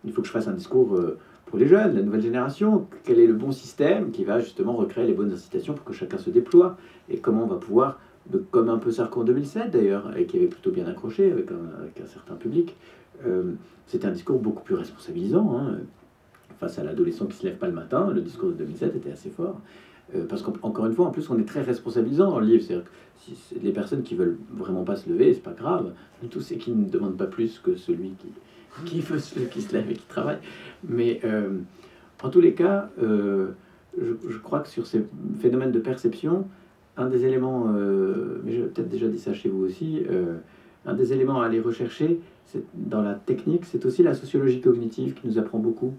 il faut que je fasse un discours pour les jeunes, la nouvelle génération, quel est le bon système qui va justement recréer les bonnes incitations pour que chacun se déploie, et comment on va pouvoir, comme un peu Sarko en 2007 d'ailleurs, et qui avait plutôt bien accroché avec un certain public, c'était un discours beaucoup plus responsabilisant, hein. Face à l'adolescent qui se lève pas le matin, le discours de 2007 était assez fort. Parce qu'encore une fois, en plus, on est très responsabilisant dans le livre. C'est-à-dire que si les personnes qui veulent vraiment pas se lever, c'est pas grave. Tous ceux qui ne demandent pas plus que celui qui se lève et qui travaille. Mais en tous les cas, je crois que sur ces phénomènes de perception, un des éléments, mais j'ai peut-être déjà dit ça chez vous aussi, un des éléments à aller rechercher dans la technique, c'est aussi la sociologie cognitive qui nous apprend beaucoup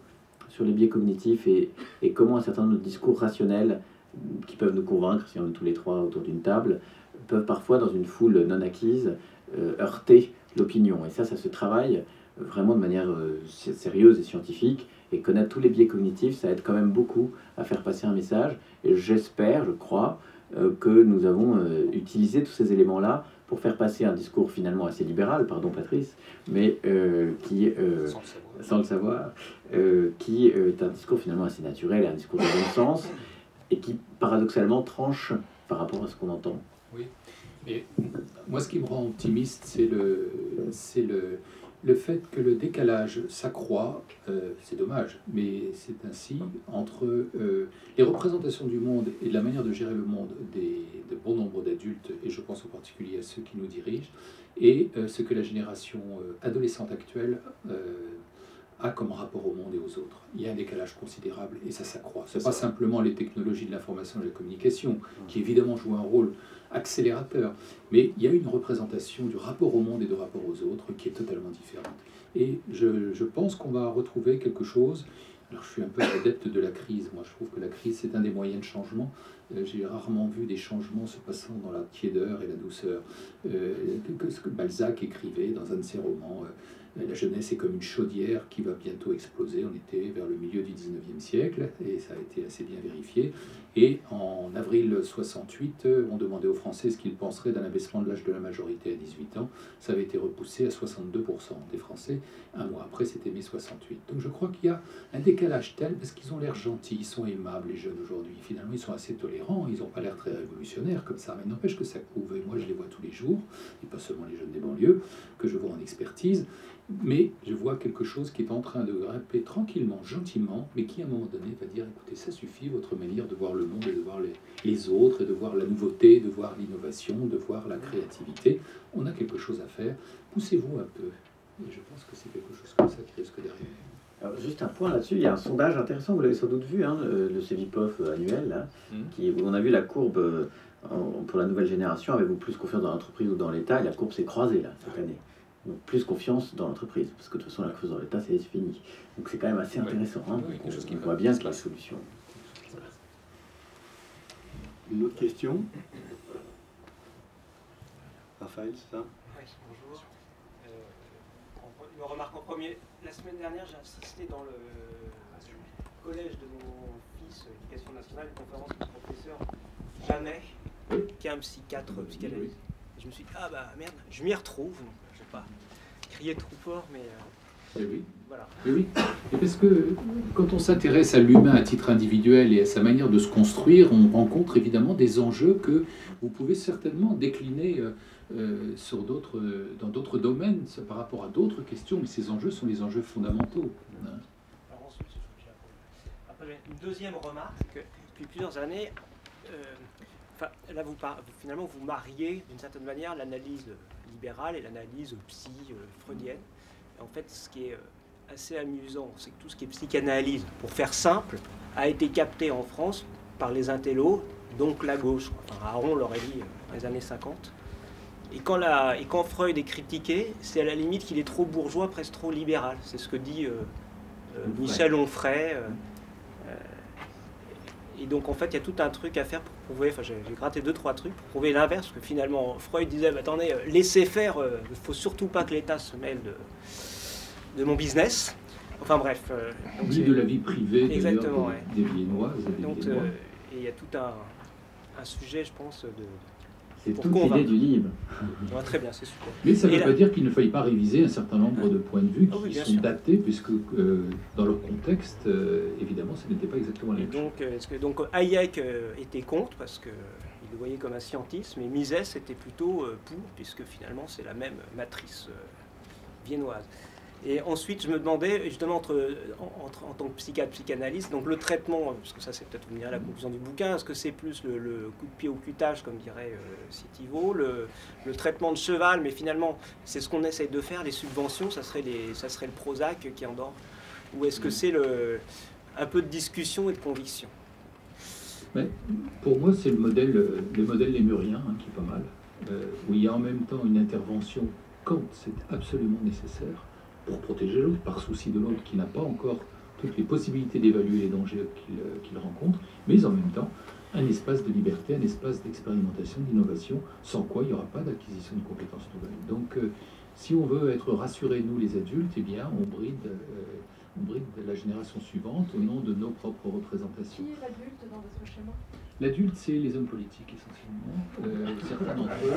sur les biais cognitifs et comment un certain nombre de discours rationnels qui peuvent nous convaincre, si on est tous les trois autour d'une table, peuvent parfois, dans une foule non acquise, heurter l'opinion. Et ça se travaille vraiment de manière sérieuse et scientifique. Et connaître tous les biais cognitifs, ça aide quand même beaucoup à faire passer un message. Et j'espère, je crois, que nous avons utilisé tous ces éléments-là pour faire passer un discours finalement assez libéral, pardon Patrice, mais qui, sans le savoir, qui est un discours finalement assez naturel, un discours de bon sens, et qui paradoxalement tranche par rapport à ce qu'on entend. Oui, mais moi ce qui me rend optimiste, c'est le fait que le décalage s'accroît, c'est dommage, mais c'est ainsi, entre les représentations du monde et de la manière de gérer le monde de bon nombre d'adultes, et je pense en particulier à ceux qui nous dirigent, et ce que la génération adolescente actuelle a comme rapport au monde et aux autres. Il y a un décalage considérable et ça s'accroît. Ce n'est pas simplement les technologies de l'information et de la communication, qui évidemment jouent un rôle accélérateur, mais il y a une représentation du rapport au monde et du rapport aux autres qui est totalement différente. Et je pense qu'on va retrouver quelque chose. Alors je suis un peu adepte de la crise. Moi je trouve que la crise c'est un des moyens de changement. J'ai rarement vu des changements se passant dans la tiédeur et la douceur. Ce que Balzac écrivait dans un de ses romans, la jeunesse est comme une chaudière qui va bientôt exploser. On était vers le milieu du 19e siècle et ça a été assez bien vérifié. Et en avril 68, on demandait aux Français ce qu'ils penseraient d'un abaissement de l'âge de la majorité à 18 ans. Ça avait été repoussé à 62% des Français. Un mois après, c'était mai 68. Donc je crois qu'il y a un décalage tel parce qu'ils ont l'air gentils, ils sont aimables, les jeunes aujourd'hui. Finalement, ils sont assez tolérants, ils n'ont pas l'air très révolutionnaires comme ça. Mais n'empêche que ça couvre. Et moi, je les vois tous les jours, et pas seulement les jeunes des banlieues, que je vois en expertise. Mais je vois quelque chose qui est en train de grimper tranquillement, gentiment, mais qui à un moment donné va dire écoutez, ça suffit, votre manière de voir le monde et de voir les autres, et de voir la nouveauté, de voir l'innovation, de voir la créativité. On a quelque chose à faire, poussez-vous un peu. Et je pense que c'est quelque chose comme ça qui risque d'arriver. Alors, juste un point là-dessus, il y a un sondage intéressant, vous l'avez sans doute vu, hein, le Cevipof annuel, là, où on a vu la courbe pour la nouvelle génération, avez-vous plus confiance dans l'entreprise ou dans l'État? Et la courbe s'est croisée là, cette année. Donc plus confiance dans l'entreprise, parce que de toute façon la confiance dans l'État c'est fini. Donc c'est quand même assez intéressant, hein. Oui, quelque chose qui on voit bien que la solution. Une autre question? Raphaël, c'est ça? Oui, bonjour. Une remarque en premier. La semaine dernière, j'ai assisté dans le collège de mon fils, éducation nationale, une conférence du professeur Janet, qui est un psychiatre, psychanalyste. Et je me suis dit, ah bah merde, je m'y retrouve. Donc, je ne vais pas crier trop fort, mais Oui. voilà. Oui, et parce que quand on s'intéresse à l'humain à titre individuel et à sa manière de se construire, on rencontre évidemment des enjeux que vous pouvez certainement décliner dans d'autres domaines, par rapport à d'autres questions, mais ces enjeux sont les enjeux fondamentaux. Alors ensuite, après, j'ai une deuxième remarque, c'est que depuis plusieurs années, là finalement vous mariez d'une certaine manière l'analyse libérale et l'analyse freudienne. Et en fait, ce qui est assez amusant, c'est que tout ce qui est psychanalyse, pour faire simple, a été capté en France par les intellos, donc la gauche. Enfin, Aron l'aurait dit dans les années 50. Et quand Freud est critiqué, c'est à la limite qu'il est trop bourgeois, presque trop libéral. C'est ce que dit Michel Onfray. Et donc en fait, il y a tout un truc à faire pour prouver, j'ai gratté 2-3 trucs pour prouver l'inverse, parce que finalement, Freud disait, attendez, laissez faire, il ne faut surtout pas que l'État se mêle de mon business. Enfin bref. Ni de la vie privée exactement, des Viennoises. Donc il y a tout un sujet, je pense, c'est toute l'idée du livre. Ouais, très bien, c'est super. Mais ça ne veut pas dire qu'il ne faille pas réviser un certain nombre de points de vue qui sont datés, puisque dans leur contexte, évidemment, ce n'était pas exactement la même chose. Donc Hayek était contre, parce qu'il le voyait comme un scientiste, mais Mises était plutôt pour, puisque finalement c'est la même matrice viennoise. Et ensuite, je me demandais, justement, en tant que psychiatre, psychanalyste, donc le traitement, parce que ça c'est peut-être venir à la conclusion du bouquin, est-ce que c'est plus le coup de pied au cutage, comme dirait Citivo, le traitement de cheval, mais finalement, c'est ce qu'on essaye de faire, les subventions, ça serait le Prozac qui endort, ou est-ce que c'est un peu de discussion et de conviction? Mais pour moi, c'est le modèle lémurien, qui est pas mal, où il y a en même temps une intervention quand c'est absolument nécessaire, pour protéger l'autre, par souci de l'autre qui n'a pas encore toutes les possibilités d'évaluer les dangers qu'il rencontre, mais en même temps un espace de liberté, un espace d'expérimentation, d'innovation, sans quoi il n'y aura pas d'acquisition de compétences nouvelles. Donc si on veut être rassurés, nous les adultes, eh bien on bride la génération suivante au nom de nos propres représentations. Qui est l'adulte dans votre schéma? L'adulte, c'est les hommes politiques essentiellement, certains d'entre eux.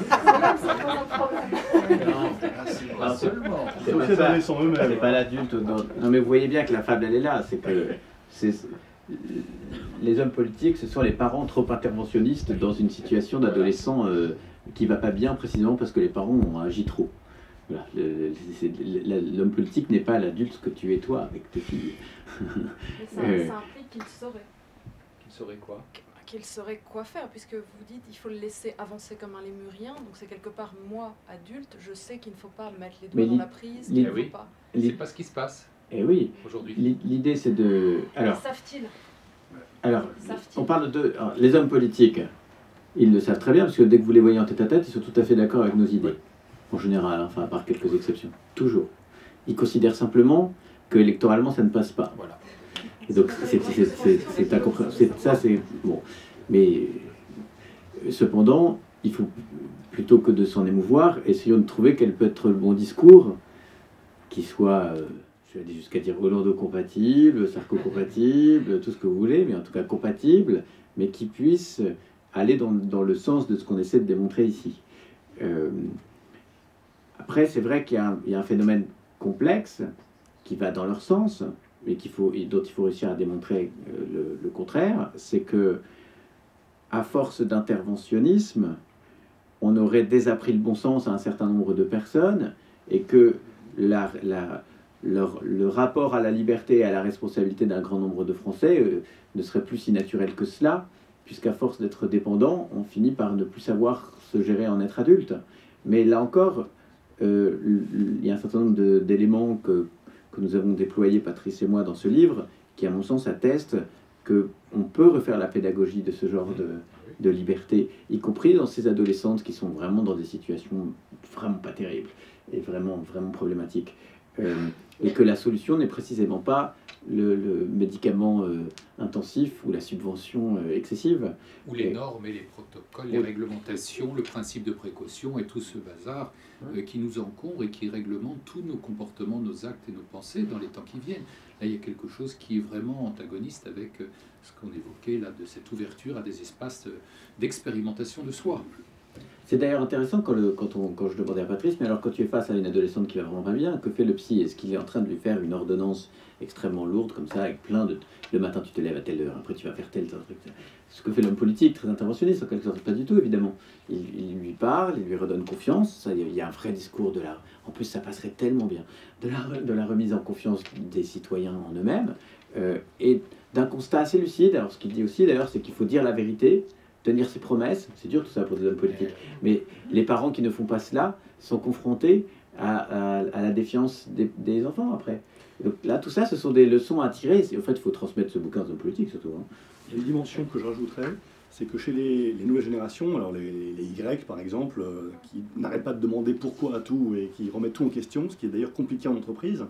Pas seulement. C'est pas l'adulte. Non, mais vous voyez bien que la fable, elle est là. C'est que les hommes politiques, ce sont les parents trop interventionnistes dans une situation d'adolescent qui va pas bien, précisément parce que les parents ont agi trop. Voilà. L'homme politique n'est pas l'adulte que tu es toi avec tes filles. Mais ça implique qu'il saurait. Qu'il saurait quoi? Qu'il saurait quoi faire, puisque vous dites il faut le laisser avancer comme un lémurien, donc c'est quelque part moi, adulte, je sais qu'il ne faut pas mettre les doigts dans la prise, qu'il ne faut pas... C'est pas ce qui se passe aujourd'hui. L'idée c'est de... Alors, savent-ils? On parle de... Alors, les hommes politiques, ils le savent très bien, parce que dès que vous les voyez en tête-à-tête, ils sont tout à fait d'accord avec nos idées. En général, enfin, à part quelques exceptions. Toujours. Ils considèrent simplement que électoralement, ça ne passe pas. Voilà. Et donc, c'est incompréhensible. Ça, c'est... Bon. Mais, cependant, il faut, plutôt que de s'en émouvoir, essayons de trouver quel peut être le bon discours qui soit, je vais aller jusqu'à dire Hollande-compatible, Sarko-compatible, tout ce que vous voulez, mais en tout cas compatible, mais qui puisse aller dans le sens de ce qu'on essaie de démontrer ici. Après, c'est vrai qu'il y a un phénomène complexe qui va dans leur sens, mais dont il faut réussir à démontrer le contraire, c'est que, à force d'interventionnisme, on aurait désappris le bon sens à un certain nombre de personnes, et que le rapport à la liberté et à la responsabilité d'un grand nombre de Français ne serait plus si naturel que cela, puisqu'à force d'être dépendant, on finit par ne plus savoir se gérer en être adulte. Mais là encore, il y a un certain nombre d'éléments que nous avons déployé, Patrice et moi, dans ce livre, qui, à mon sens, atteste qu'on peut refaire la pédagogie de ce genre de liberté, y compris dans ces adolescentes qui sont vraiment dans des situations vraiment pas terribles et vraiment, vraiment problématiques. Et que la solution n'est précisément pas le médicament intensif ou la subvention excessive. Ou les normes et les protocoles, les réglementations, le principe de précaution et tout ce bazar qui nous encombre et qui réglemente tous nos comportements, nos actes et nos pensées dans les temps qui viennent. Là, il y a quelque chose qui est vraiment antagoniste avec ce qu'on évoquait là, de cette ouverture à des espaces d'expérimentation de soi. C'est d'ailleurs intéressant quand je demandais à Patrice, mais alors quand tu es face à une adolescente qui va vraiment pas bien, que fait le psy? Est-ce qu'il est en train de lui faire une ordonnance extrêmement lourde, comme ça, avec plein de... Le matin, tu te lèves à telle heure, après tu vas faire tel truc. Ce que fait l'homme politique, très interventionniste, en quelque sorte, pas du tout, évidemment. Il lui parle, il lui redonne confiance, ça, il y a un vrai discours de la... En plus, ça passerait tellement bien, de la remise en confiance des citoyens en eux-mêmes, et d'un constat assez lucide. Alors, ce qu'il dit aussi, d'ailleurs, c'est qu'il faut dire la vérité, tenir ses promesses. C'est dur tout ça pour des hommes politiques, mais les parents qui ne font pas cela sont confrontés à la défiance des enfants après. Donc là, tout ça, ce sont des leçons à tirer. En fait, il faut transmettre ce bouquin aux hommes politiques, surtout. Hein. Il y a une dimension que je rajouterais, c'est que chez les nouvelles générations, alors les Y par exemple, qui n'arrêtent pas de demander pourquoi à tout et qui remettent tout en question, ce qui est d'ailleurs compliqué en entreprise,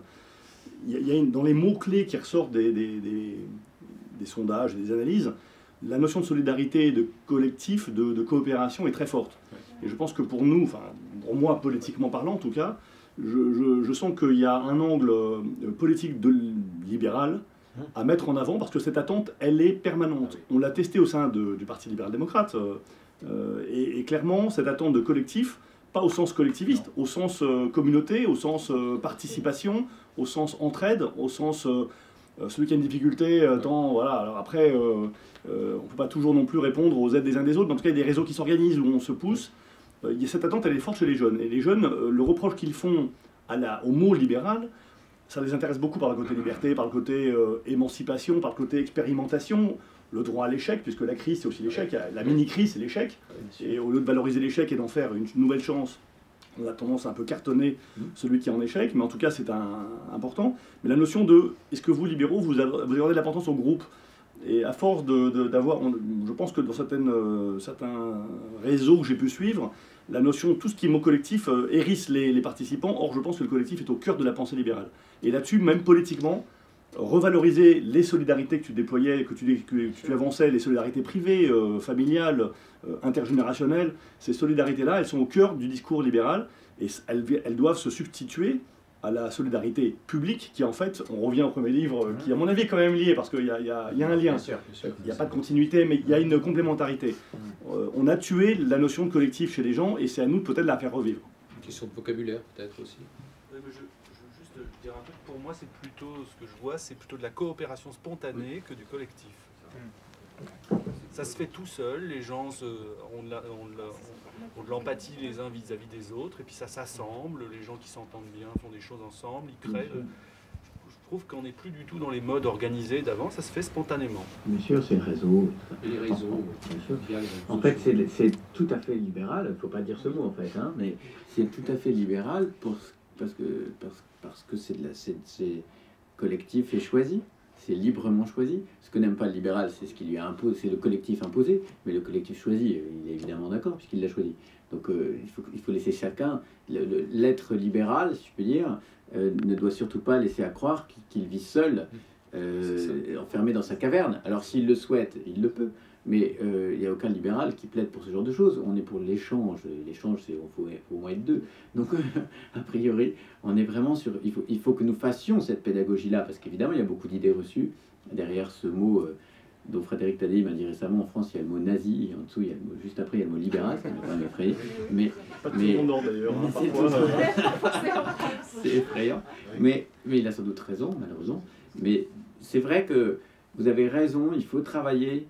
il y a dans les mots-clés qui ressortent des sondages et des analyses, la notion de solidarité, de collectif, de coopération est très forte. Et je pense que pour nous, enfin pour moi politiquement parlant en tout cas, je sens qu'il y a un angle politique libéral à mettre en avant, parce que cette attente, elle est permanente. On l'a testé au sein du Parti libéral-démocrate, et clairement, cette attente de collectif, pas au sens collectiviste, au sens communauté, au sens participation, au sens entraide, au sens celui qui a une difficulté, voilà. Alors après, on ne peut pas toujours non plus répondre aux aides des uns des autres, mais en tout cas, il y a des réseaux qui s'organisent où on se pousse. Cette attente, elle est forte chez les jeunes. Et les jeunes, le reproche qu'ils font au mot libéral, ça les intéresse beaucoup par le côté liberté, par le côté émancipation, par le côté expérimentation, le droit à l'échec, puisque la crise, c'est aussi l'échec. La mini-crise, c'est l'échec. Et au lieu de valoriser l'échec et d'en faire une nouvelle chance, on a tendance à un peu cartonner celui qui est en échec, mais en tout cas, c'est important. Mais la notion de, est-ce que vous, libéraux, vous avez de l'importance au groupe? Et à force d'avoir, je pense que dans certains réseaux que j'ai pu suivre, la notion, tout ce qui est mot collectif hérisse les participants. Or, je pense que le collectif est au cœur de la pensée libérale. Et là-dessus, même politiquement, revaloriser les solidarités que tu déployais, que tu avançais, les solidarités privées, familiales, intergénérationnelles, ces solidarités-là, elles sont au cœur du discours libéral, et elles doivent se substituer à la solidarité publique, qui en fait, on revient au premier livre, qui à mon avis est quand même lié, parce qu'il y a un lien. Bien sûr. Il n'y a pas de continuité, mais il y a une complémentarité. On a tué la notion de collectif chez les gens, et c'est à nous peut-être de la faire revivre. Une question de vocabulaire peut-être aussi. Je veux juste dire un truc, pour moi c'est plutôt, ce que je vois, c'est plutôt de la coopération spontanée que du collectif. Ça se fait tout seul, les gens ont de l'empathie les uns vis-à-vis des autres, et puis ça s'assemble, les gens qui s'entendent bien font des choses ensemble, ils créent. Je trouve qu'on n'est plus du tout dans les modes organisés d'avant, ça se fait spontanément. Bien sûr, c'est le réseau. Et les réseaux, bien sûr. En fait, c'est tout à fait libéral, il ne faut pas dire ce mot en fait, hein, mais c'est tout à fait libéral parce que c'est collectif et choisi. C'est librement choisi. Ce que n'aime pas le libéral, c'est ce qui lui a imposé, c'est le collectif imposé, mais le collectif choisi, il est évidemment d'accord puisqu'il l'a choisi. Donc il faut laisser chacun, l'être libéral, si je peux dire, ne doit surtout pas laisser à croire qu'il vit seul, enfermé dans sa caverne. Alors s'il le souhaite, il le peut, mais il n'y a aucun libéral qui plaide pour ce genre de choses. On est pour l'échange. L'échange, c'est il faut au moins être deux. Donc a priori, on est vraiment sur... Il faut que nous fassions cette pédagogie-là, parce qu'évidemment, il y a beaucoup d'idées reçues derrière ce mot dont Frédéric Tadei m'a dit récemment. En France, il y a le mot nazi, et en dessous, juste après, il y a le mot libéral, ça m'a quand même effrayé. Pas de fondant d'ailleurs. C'est effrayant. Mais il a sans doute raison, malheureusement. Mais c'est vrai que vous avez raison, il faut travailler,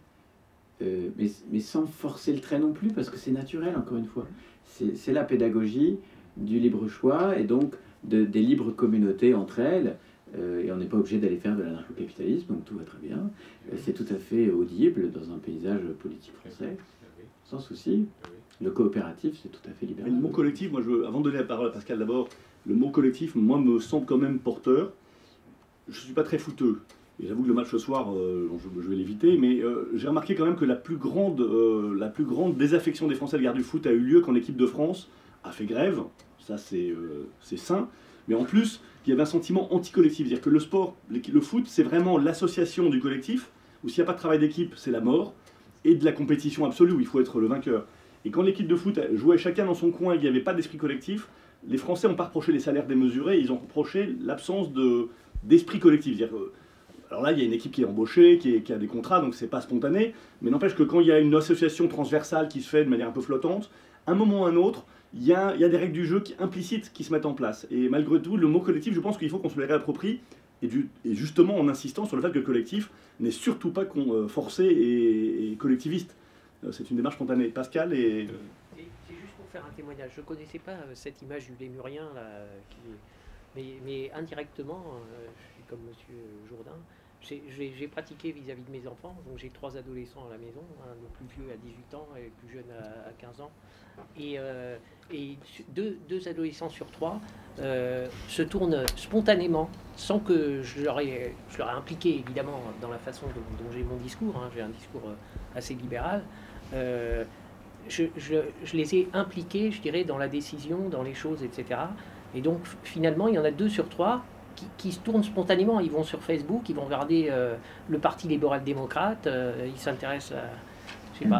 mais sans forcer le trait non plus, parce que c'est naturel, encore une fois. C'est la pédagogie du libre choix, et donc des libres communautés entre elles, et on n'est pas obligé d'aller faire de l'anarcho-capitalisme, donc tout va très bien. C'est tout à fait audible dans un paysage politique français, sans souci. Le coopératif, c'est tout à fait libéral. Mais le mot collectif, moi, avant de donner la parole à Pascal d'abord, le mot collectif, moi, me semble quand même porteur. je ne suis pas très footeux. Et j'avoue que le match ce soir, je vais l'éviter, mais j'ai remarqué quand même que la plus grande désaffection des Français à l'égard du foot a eu lieu quand l'équipe de France a fait grève. Ça, c'est sain. Mais en plus, il y avait un sentiment anti-collectif. C'est-à-dire que le sport, le foot, c'est vraiment l'association du collectif, où s'il n'y a pas de travail d'équipe, c'est la mort, et de la compétition absolue, où il faut être le vainqueur. Et quand l'équipe de foot jouait chacun dans son coin et qu'il n'y avait pas d'esprit collectif, les Français n'ont pas reproché les salaires démesurés, ils ont reproché l'absence d'esprit collectif. Alors là, il y a une équipe qui est embauchée, qui a des contrats, donc c'est pas spontané, mais n'empêche que quand il y a une association transversale qui se fait de manière un peu flottante, à un moment ou à un autre, il y a des règles du jeu implicites qui se mettent en place. Et malgré tout, le mot collectif, je pense qu'il faut qu'on se le réapproprie, et justement en insistant sur le fait que le collectif n'est surtout pas forcé et collectiviste. C'est une démarche spontanée. Pascal et... C'est juste pour faire un témoignage. Je ne connaissais pas cette image du lémurien, là, mais indirectement, je suis comme M. Jourdain, j'ai pratiqué vis-à-vis de mes enfants. Donc j'ai 3 adolescents à la maison, le plus vieux à 18 ans et le plus jeune à 15 ans. Et 2 adolescents sur 3 se tournent spontanément, sans que je leur ai impliqué évidemment dans la façon dont j'ai mon discours. J'ai un discours assez libéral. Je les ai impliqués, je dirais, dans la décision, dans les choses, etc. Et donc, finalement, il y en a 2 sur 3 qui se tournent spontanément. Ils vont sur Facebook, ils vont regarder le Parti libéral-démocrate, ils s'intéressent à... Je sais pas.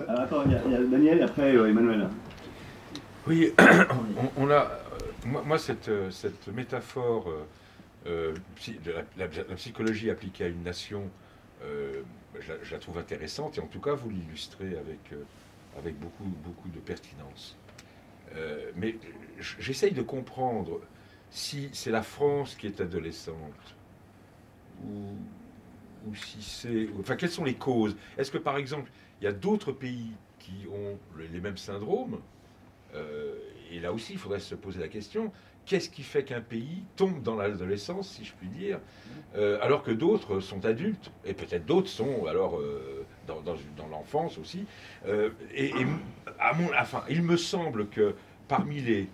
Alors, attends, il y a Daniel et après Emmanuel. Oui, on a... Moi, cette métaphore... la psychologie appliquée à une nation, je la trouve intéressante, et en tout cas vous l'illustrez avec beaucoup de pertinence. Mais j'essaye de comprendre si c'est la France qui est adolescente, ou si c'est... Enfin, quelles sont les causes? Est-ce que, par exemple, il y a d'autres pays qui ont les mêmes syndromes? Et là aussi, il faudrait se poser la question, qu'est-ce qui fait qu'un pays tombe dans l'adolescence, si je puis dire, alors que d'autres sont adultes, et peut-être d'autres sont alors dans l'enfance aussi. Enfin, il me semble que parmi les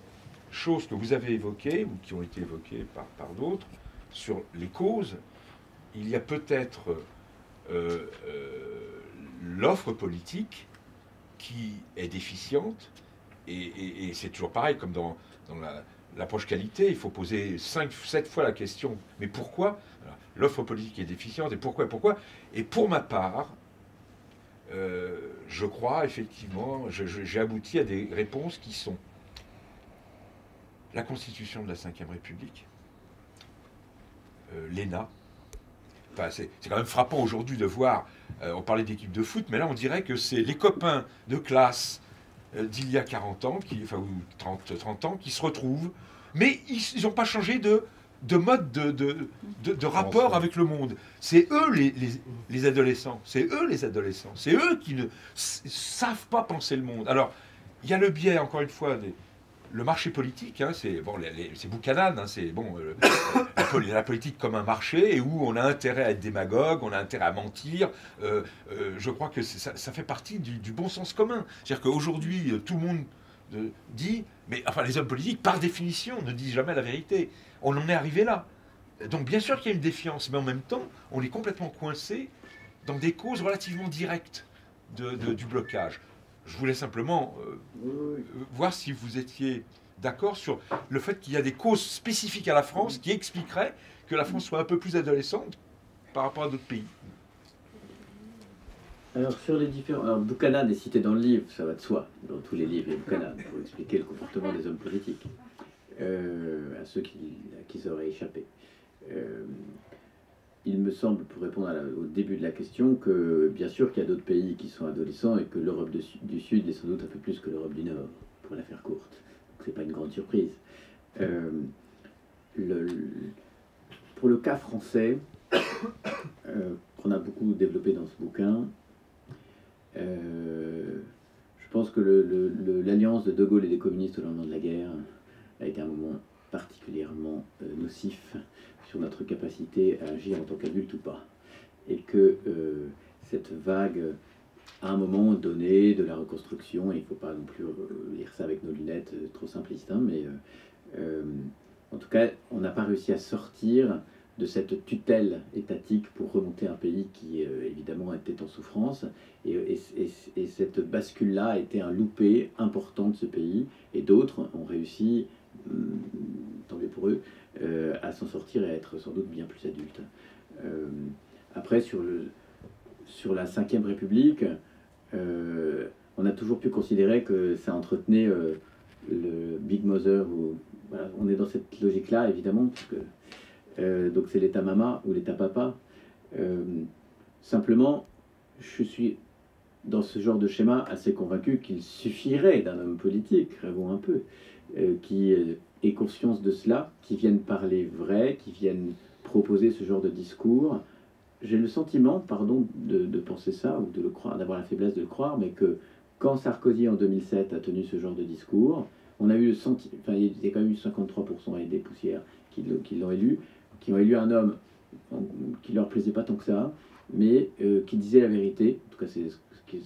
choses que vous avez évoquées, ou qui ont été évoquées par d'autres, sur les causes, il y a peut-être l'offre politique qui est déficiente, et c'est toujours pareil, comme dans l'approche qualité, il faut poser 5-7 fois la question, mais pourquoi? L'offre politique est déficiente, et pourquoi? Et pour ma part, je crois effectivement, j'ai abouti à des réponses qui sont la Constitution de la Ve République, l'ENA. Enfin, c'est quand même frappant aujourd'hui de voir, on parlait d'équipe de foot, mais là on dirait que c'est les copains de classe d'il y a 40 ans, ou 30 ans, qui se retrouvent, mais ils n'ont pas changé de mode de rapport avec le monde. C'est eux les adolescents, c'est eux qui ne savent pas penser le monde. Alors, il y a le biais, encore une fois, le marché politique, c'est bon, c'est Buchanan, c'est bon, la politique comme un marché, et où on a intérêt à être démagogue, on a intérêt à mentir. Je crois que ça fait partie du bon sens commun. C'est-à-dire qu'aujourd'hui, tout le monde dit, mais enfin les hommes politiques, par définition, ne disent jamais la vérité. On en est arrivé là. Donc bien sûr qu'il y a une défiance, mais en même temps, on est complètement coincé dans des causes relativement directes du blocage. Je voulais simplement voir si vous étiez d'accord sur le fait qu'il y a des causes spécifiques à la France qui expliqueraient que la France soit un peu plus adolescente par rapport à d'autres pays. Alors, sur les différents... Alors, Buchanan est cité dans le livre, ça va de soi. Dans tous les livres, il y a Buchanan pour expliquer le comportement des hommes politiques, à ceux qui ça aurait échappé. Il me semble, pour répondre au début de la question, que bien sûr qu'il y a d'autres pays qui sont adolescents et que l'Europe du Sud est sans doute un peu plus que l'Europe du Nord, pour la faire courte. Donc c'est pas une grande surprise. Pour le cas français, qu'on a beaucoup développé dans ce bouquin, je pense que l'alliance de Gaulle et des communistes au lendemain de la guerre a été un moment particulièrement nocif sur notre capacité à agir en tant qu'adulte ou pas. Et que cette vague à un moment donné de la reconstruction, et il ne faut pas non plus lire ça avec nos lunettes trop simplistes, hein, mais en tout cas, on n'a pas réussi à sortir de cette tutelle étatique pour remonter un pays qui, évidemment, était en souffrance. Et cette bascule-là a été un loupé important de ce pays. Et d'autres ont réussi, tant mieux pour eux, à s'en sortir et à être sans doute bien plus adultes. Après, sur la Ve République, on a toujours pu considérer que ça entretenait le Big Mother. Voilà, on est dans cette logique-là, évidemment, parce que donc c'est l'état mama ou l'état papa. Simplement, je suis dans ce genre de schéma assez convaincu qu'il suffirait d'un homme politique, rêvons un peu, qui ait conscience de cela, qui vienne parler vrai, qui vienne proposer ce genre de discours. J'ai le sentiment, pardon, de penser ça, ou de le croire, d'avoir la faiblesse de le croire, mais que quand Sarkozy en 2007 a tenu ce genre de discours, on a eu le sentiment, enfin il y a quand même eu 53% et des poussières qui l'ont élu, qui ont élu un homme qui leur plaisait pas tant que ça, mais qui disait la vérité, en tout cas c'est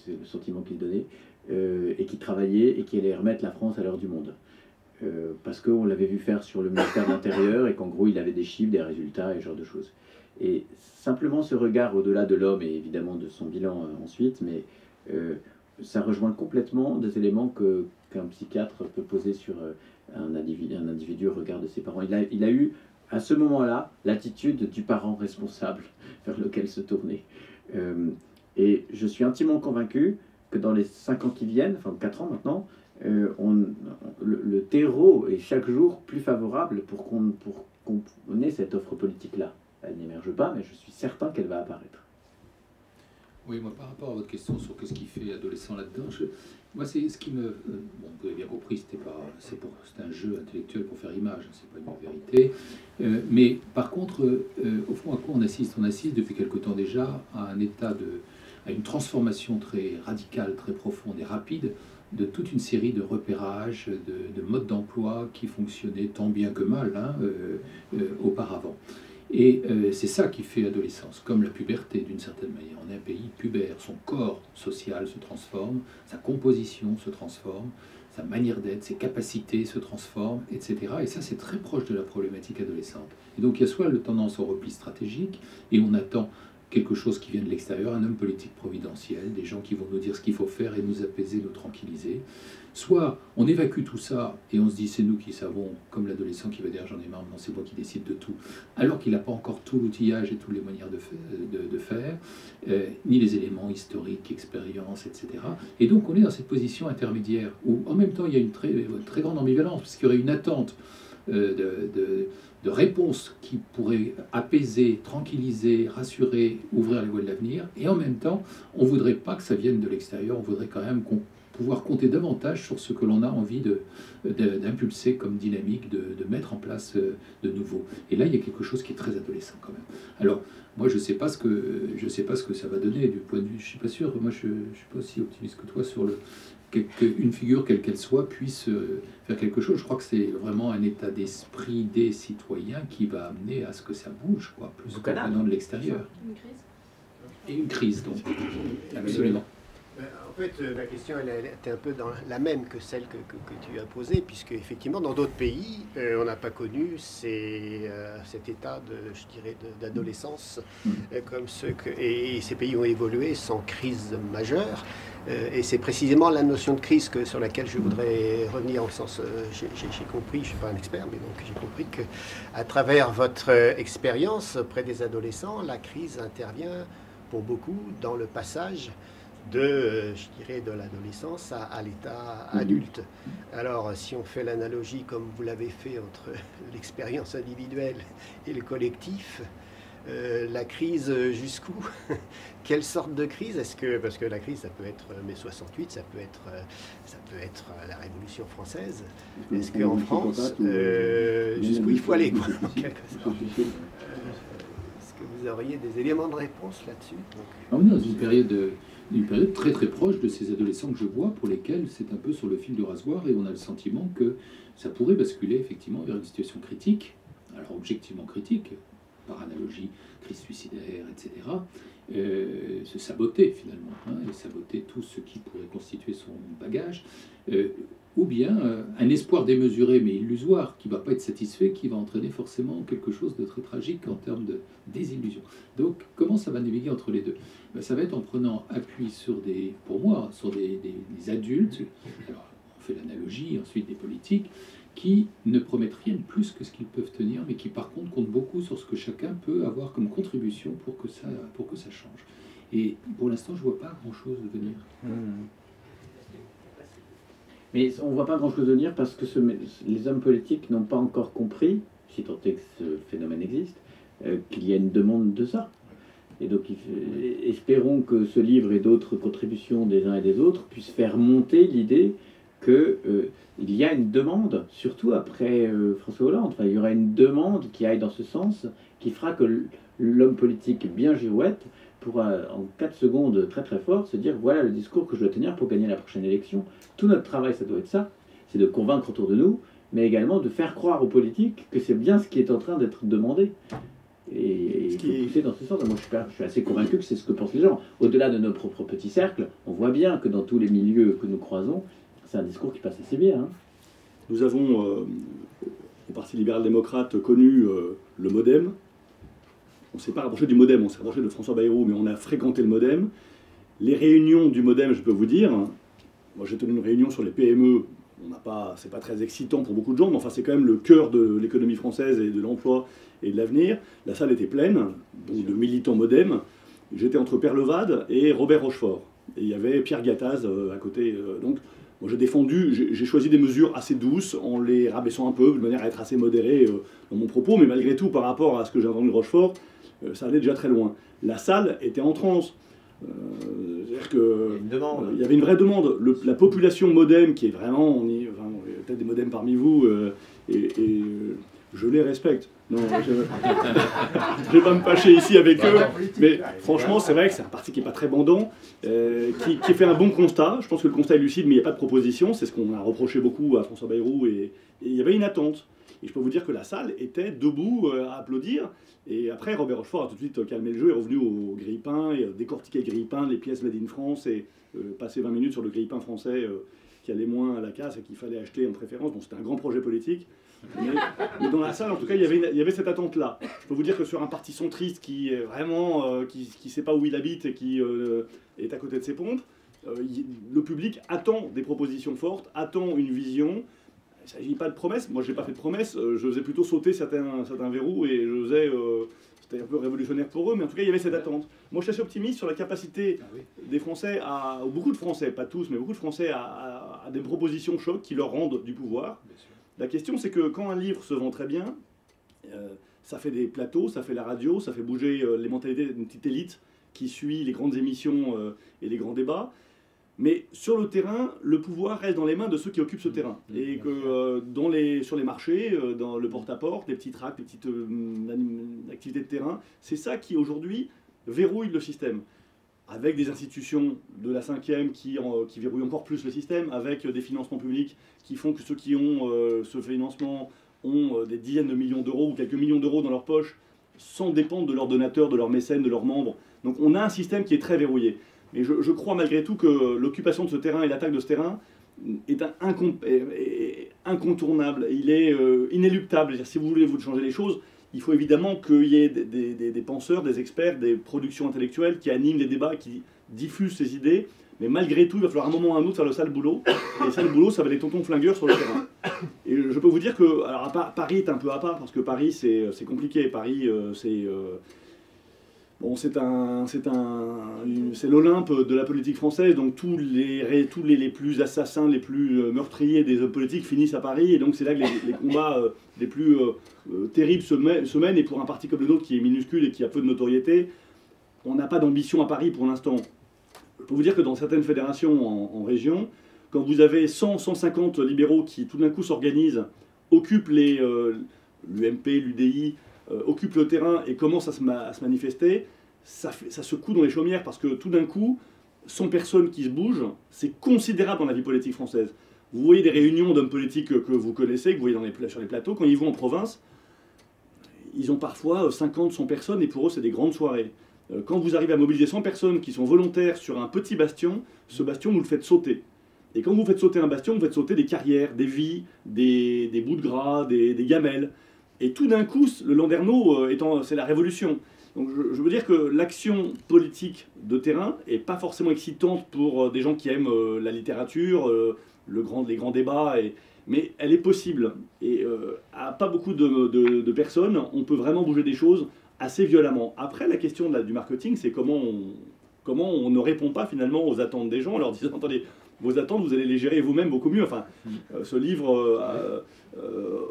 le sentiment qu'il donnait, et qui travaillait et qui allait remettre la France à l'heure du monde. Parce qu'on l'avait vu faire sur le ministère de l'Intérieur et qu'en gros il avait des chiffres, des résultats et ce genre de choses. Et simplement ce regard au-delà de l'homme et évidemment de son bilan ensuite, mais ça rejoint complètement des éléments qu'un psychiatre peut poser sur un individu au regard de ses parents. Il a eu à ce moment-là l'attitude du parent responsable vers lequel se tourner. Et je suis intimement convaincu que dans les 5 ans qui viennent, enfin 4 ans maintenant, le terreau est chaque jour plus favorable pour qu'on ait cette offre politique-là. Elle n'émerge pas, mais je suis certain qu'elle va apparaître. Oui, moi, par rapport à votre question sur qu'est-ce qui fait adolescent là-dedans, moi, c'est ce qui me... bon, vous avez bien compris, c'est un jeu intellectuel pour faire image, c'est pas une vérité. Mais par contre, au fond, à quoi on assiste? On assiste depuis quelque temps déjà à un état à une transformation très radicale, très profonde et rapide de toute une série de repérages, de modes d'emploi qui fonctionnaient tant bien que mal auparavant. Et c'est ça qui fait adolescence, comme la puberté d'une certaine manière. On est un pays pubère, son corps social se transforme, sa composition se transforme, sa manière d'être, ses capacités se transforment, etc. Et ça, c'est très proche de la problématique adolescente. Et donc il y a soit la tendance au repli stratégique, et on attend quelque chose qui vient de l'extérieur, un homme politique providentiel, des gens qui vont nous dire ce qu'il faut faire et nous apaiser, nous tranquilliser. Soit on évacue tout ça et on se dit c'est nous qui savons, comme l'adolescent qui va dire j'en ai marre, non c'est moi qui décide de tout, alors qu'il n'a pas encore tout l'outillage et toutes les manières de faire, ni les éléments historiques, expériences, etc. Et donc on est dans cette position intermédiaire où en même temps il y a une très grande ambivalence, parce qu'il y aurait une attente de réponses qui pourraient apaiser, tranquilliser, rassurer, ouvrir les voies de l'avenir, et en même temps, on ne voudrait pas que ça vienne de l'extérieur, on voudrait quand même pouvoir compter davantage sur ce que l'on a envie d'impulser comme dynamique, de mettre en place de nouveau. Et là, il y a quelque chose qui est très adolescent quand même. Alors, moi, je ne sais pas ce que ça va donner du point de vue, je ne suis pas sûr, moi je ne suis pas aussi optimiste que toi sur qu'une figure, quelle qu'elle soit, puisse faire quelque chose. Je crois que c'est vraiment un état d'esprit des citoyens qui va amener à ce que ça bouge, quoi, plus que venant de l'extérieur. Une crise. Et une crise, donc. Absolument. En fait, la question elle était un peu dans la même que celle que tu as posée, puisque effectivement dans d'autres pays, on n'a pas connu cet état d'adolescence comme et ces pays ont évolué sans crise majeure. Et c'est précisément la notion de crise sur laquelle je voudrais revenir, en sens, j'ai compris, je ne suis pas un expert, mais donc j'ai compris qu'à travers votre expérience auprès des adolescents, la crise intervient pour beaucoup dans le passage de l'adolescence à l'état adulte. Alors, si on fait l'analogie comme vous l'avez fait entre l'expérience individuelle et le collectif, la crise jusqu'où? Quelle sorte de crise? Parce que la crise, ça peut être mai 68, ça peut être la Révolution française. Est-ce qu'en France, jusqu'où il faut aller, quoi, en quelque sorte? Est-ce que vous auriez des éléments de réponse là-dessus? On est dans une période très très proche de ces adolescents que je vois, pour lesquels c'est un peu sur le fil du rasoir, et on a le sentiment que ça pourrait basculer effectivement vers une situation critique, alors objectivement critique, par analogie, crise suicidaire, etc. se saboter finalement, hein, et saboter tout ce qui pourrait constituer son bagage, ou bien un espoir démesuré mais illusoire qui ne va pas être satisfait, qui va entraîner forcément quelque chose de très tragique en termes de désillusion. Donc comment ça va naviguer entre les deux? Ben, ça va être en prenant appui sur pour moi, sur des adultes, alors on fait l'analogie, ensuite des politiques, qui ne promettent rien de plus que ce qu'ils peuvent tenir, mais qui par contre comptent beaucoup sur ce que chacun peut avoir comme contribution pour que ça change. Et pour l'instant, je ne vois pas grand-chose venir. Mais on ne voit pas grand-chose venir parce que les hommes politiques n'ont pas encore compris, si tant est que ce phénomène existe, qu'il y a une demande de ça. Et donc espérons que ce livre et d'autres contributions des uns et des autres puissent faire monter l'idée qu'il y a une demande, surtout après François Hollande. Enfin, il y aura une demande qui aille dans ce sens, qui fera que l'homme politique bien girouette pourra, en 4 secondes très très fort, se dire voilà le discours que je dois tenir pour gagner la prochaine élection. Tout notre travail, ça doit être ça, c'est de convaincre autour de nous, mais également de faire croire aux politiques que c'est bien ce qui est en train d'être demandé. Et il faut pousser dans ce sens. Moi, je suis assez convaincu que c'est ce que pensent les gens. Au-delà de nos propres petits cercles, on voit bien que dans tous les milieux que nous croisons, c'est un discours qui passe assez bien. Hein. Nous avons, au Parti libéral-démocrate, connu le MoDem. On ne s'est pas rapproché du MoDem, on s'est rapproché de François Bayrou, mais on a fréquenté le MoDem. Les réunions du MoDem, je peux vous dire, moi j'ai tenu une réunion sur les PME, c'est pas très excitant pour beaucoup de gens, mais enfin c'est quand même le cœur de l'économie française et de l'emploi et de l'avenir. La salle était pleine, donc de militants MoDem. J'étais entre Père Levade et Robert Rochefort. Et il y avait Pierre Gattaz à côté. Donc moi j'ai choisi des mesures assez douces en les rabaissant un peu, de manière à être assez modéré dans mon propos, mais malgré tout, par rapport à ce que j'ai entendu de Rochefort, ça allait déjà très loin. La salle était en transe. C'est-à-dire qu'il y avait une vraie demande. La population MoDem, qui est vraiment, il y a peut-être des MoDem parmi vous, je les respecte. Non, je ne vais pas me fâcher ici avec eux, mais franchement, c'est vrai que c'est un parti qui n'est pas très bandant, qui fait un bon constat. Je pense que le constat est lucide, mais il n'y a pas de proposition. C'est ce qu'on a reproché beaucoup à François Bayrou, et il y avait une attente. Et je peux vous dire que la salle était debout à applaudir. Et après, Robert Rochefort a tout de suite calmé le jeu, est revenu au grille-pain, et décortiqué le grille-pain, les pièces made in France, et passé 20 minutes sur le grille-pain français qui allait moins à la casse et qu'il fallait acheter en préférence. Bon, c'était un grand projet politique. Mais dans la salle, en tout cas, il y avait cette attente-là. Je peux vous dire que sur un parti centriste qui est vraiment, qui sait pas où il habite et qui est à côté de ses pompes, le public attend des propositions fortes, attend une vision. Il ne s'agit pas de promesses. Moi, je n'ai pas fait de promesses. Je faisais plutôt sauter certains verrous et je faisais... C'était un peu révolutionnaire pour eux, mais en tout cas, il y avait cette attente. Moi, je suis assez optimiste sur la capacité des Français, ou beaucoup de Français, pas tous, mais beaucoup de Français, à des propositions chocs qui leur rendent du pouvoir. La question, c'est que quand un livre se vend très bien, ça fait des plateaux, ça fait la radio, ça fait bouger les mentalités d'une petite élite qui suit les grandes émissions et les grands débats. Mais sur le terrain, le pouvoir reste dans les mains de ceux qui occupent ce terrain. Et que sur les marchés, dans le porte-à-porte, les petits tracts, les petites activités de terrain, c'est ça qui aujourd'hui verrouille le système. Avec des institutions de la 5e qui verrouillent encore plus le système, avec des financements publics qui font que ceux qui ont ce financement ont des dizaines de millions d'euros ou quelques millions d'euros dans leur poche, sans dépendre de leurs donateurs, de leurs mécènes, de leurs membres. Donc on a un système qui est très verrouillé. Mais je crois malgré tout que l'occupation de ce terrain et l'attaque de ce terrain est incontournable. Il est inéluctable. Si vous voulez changer les choses, il faut évidemment qu'il y ait des penseurs, des experts, des productions intellectuelles qui animent les débats, qui diffusent ces idées. Mais malgré tout, il va falloir un moment ou un autre faire le sale boulot. Et le sale boulot, ça va être les tontons flingueurs sur le terrain. Et je peux vous dire que... Alors Paris est un peu à part, parce que Paris, c'est compliqué. Paris, c'est... Bon, c'est l'Olympe de la politique française, donc tous les plus assassins, les plus meurtriers des hommes politiques finissent à Paris, et donc c'est là que les combats les plus terribles se mènent, et pour un parti comme le nôtre qui est minuscule et qui a peu de notoriété, on n'a pas d'ambition à Paris pour l'instant. Je peux vous dire que dans certaines fédérations en région, quand vous avez 100-150 libéraux qui tout d'un coup s'organisent, occupent l'UMP, l'UDI, occupe le terrain et commence à se manifester, ça secoue dans les chaumières parce que tout d'un coup, 100 personnes qui se bougent, c'est considérable dans la vie politique française. Vous voyez des réunions d'hommes politiques que vous connaissez, que vous voyez sur les plateaux, quand ils vont en province, ils ont parfois 50, 100 personnes et pour eux c'est des grandes soirées. Quand vous arrivez à mobiliser 100 personnes qui sont volontaires sur un petit bastion, ce bastion, vous le faites sauter. Et quand vous faites sauter un bastion, vous faites sauter des carrières, des vies, des bouts de gras, des gamelles. Et tout d'un coup, le Landerneau, c'est la révolution. Donc je veux dire que l'action politique de terrain n'est pas forcément excitante pour des gens qui aiment la littérature, les grands débats, mais elle est possible. Et à pas beaucoup de personnes, on peut vraiment bouger des choses assez violemment. Après, la question du marketing, c'est comment on ne répond pas finalement aux attentes des gens en leur disant « Attendez, vos attentes, vous allez les gérer vous-même beaucoup mieux. » Enfin, ce livre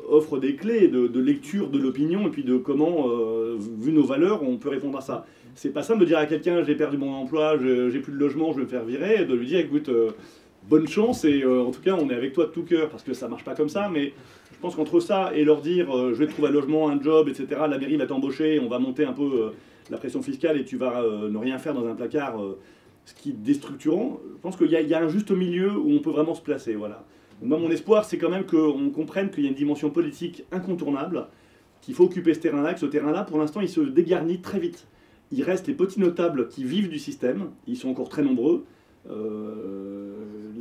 offre des clés de lecture de l'opinion et puis de comment, vu nos valeurs, on peut répondre à ça. C'est pas simple de dire à quelqu'un « J'ai perdu mon emploi, j'ai plus de logement, je vais me faire virer », de lui dire « Écoute, bonne chance et en tout cas, on est avec toi de tout cœur » parce que ça marche pas comme ça, mais je pense qu'entre ça et leur dire « Je vais te trouver un logement, un job, etc. La mairie va t'embaucher, on va monter un peu la pression fiscale et tu vas ne rien faire dans un placard », ce qui est déstructurant. Je pense qu'il y a un juste milieu où on peut vraiment se placer. Voilà. Donc moi, mon espoir, c'est quand même qu'on comprenne qu'il y a une dimension politique incontournable, qu'il faut occuper ce terrain-là, que ce terrain-là, pour l'instant, il se dégarnit très vite. Il reste les petits notables qui vivent du système, ils sont encore très nombreux,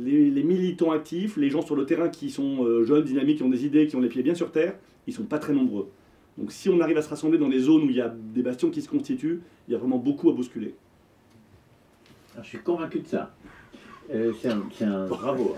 les militants actifs, les gens sur le terrain qui sont jeunes, dynamiques, qui ont des idées, qui ont les pieds bien sur terre, ils ne sont pas très nombreux. Donc si on arrive à se rassembler dans des zones où il y a des bastions qui se constituent, il y a vraiment beaucoup à bousculer. Alors, je suis convaincu de ça. C'est un bravo.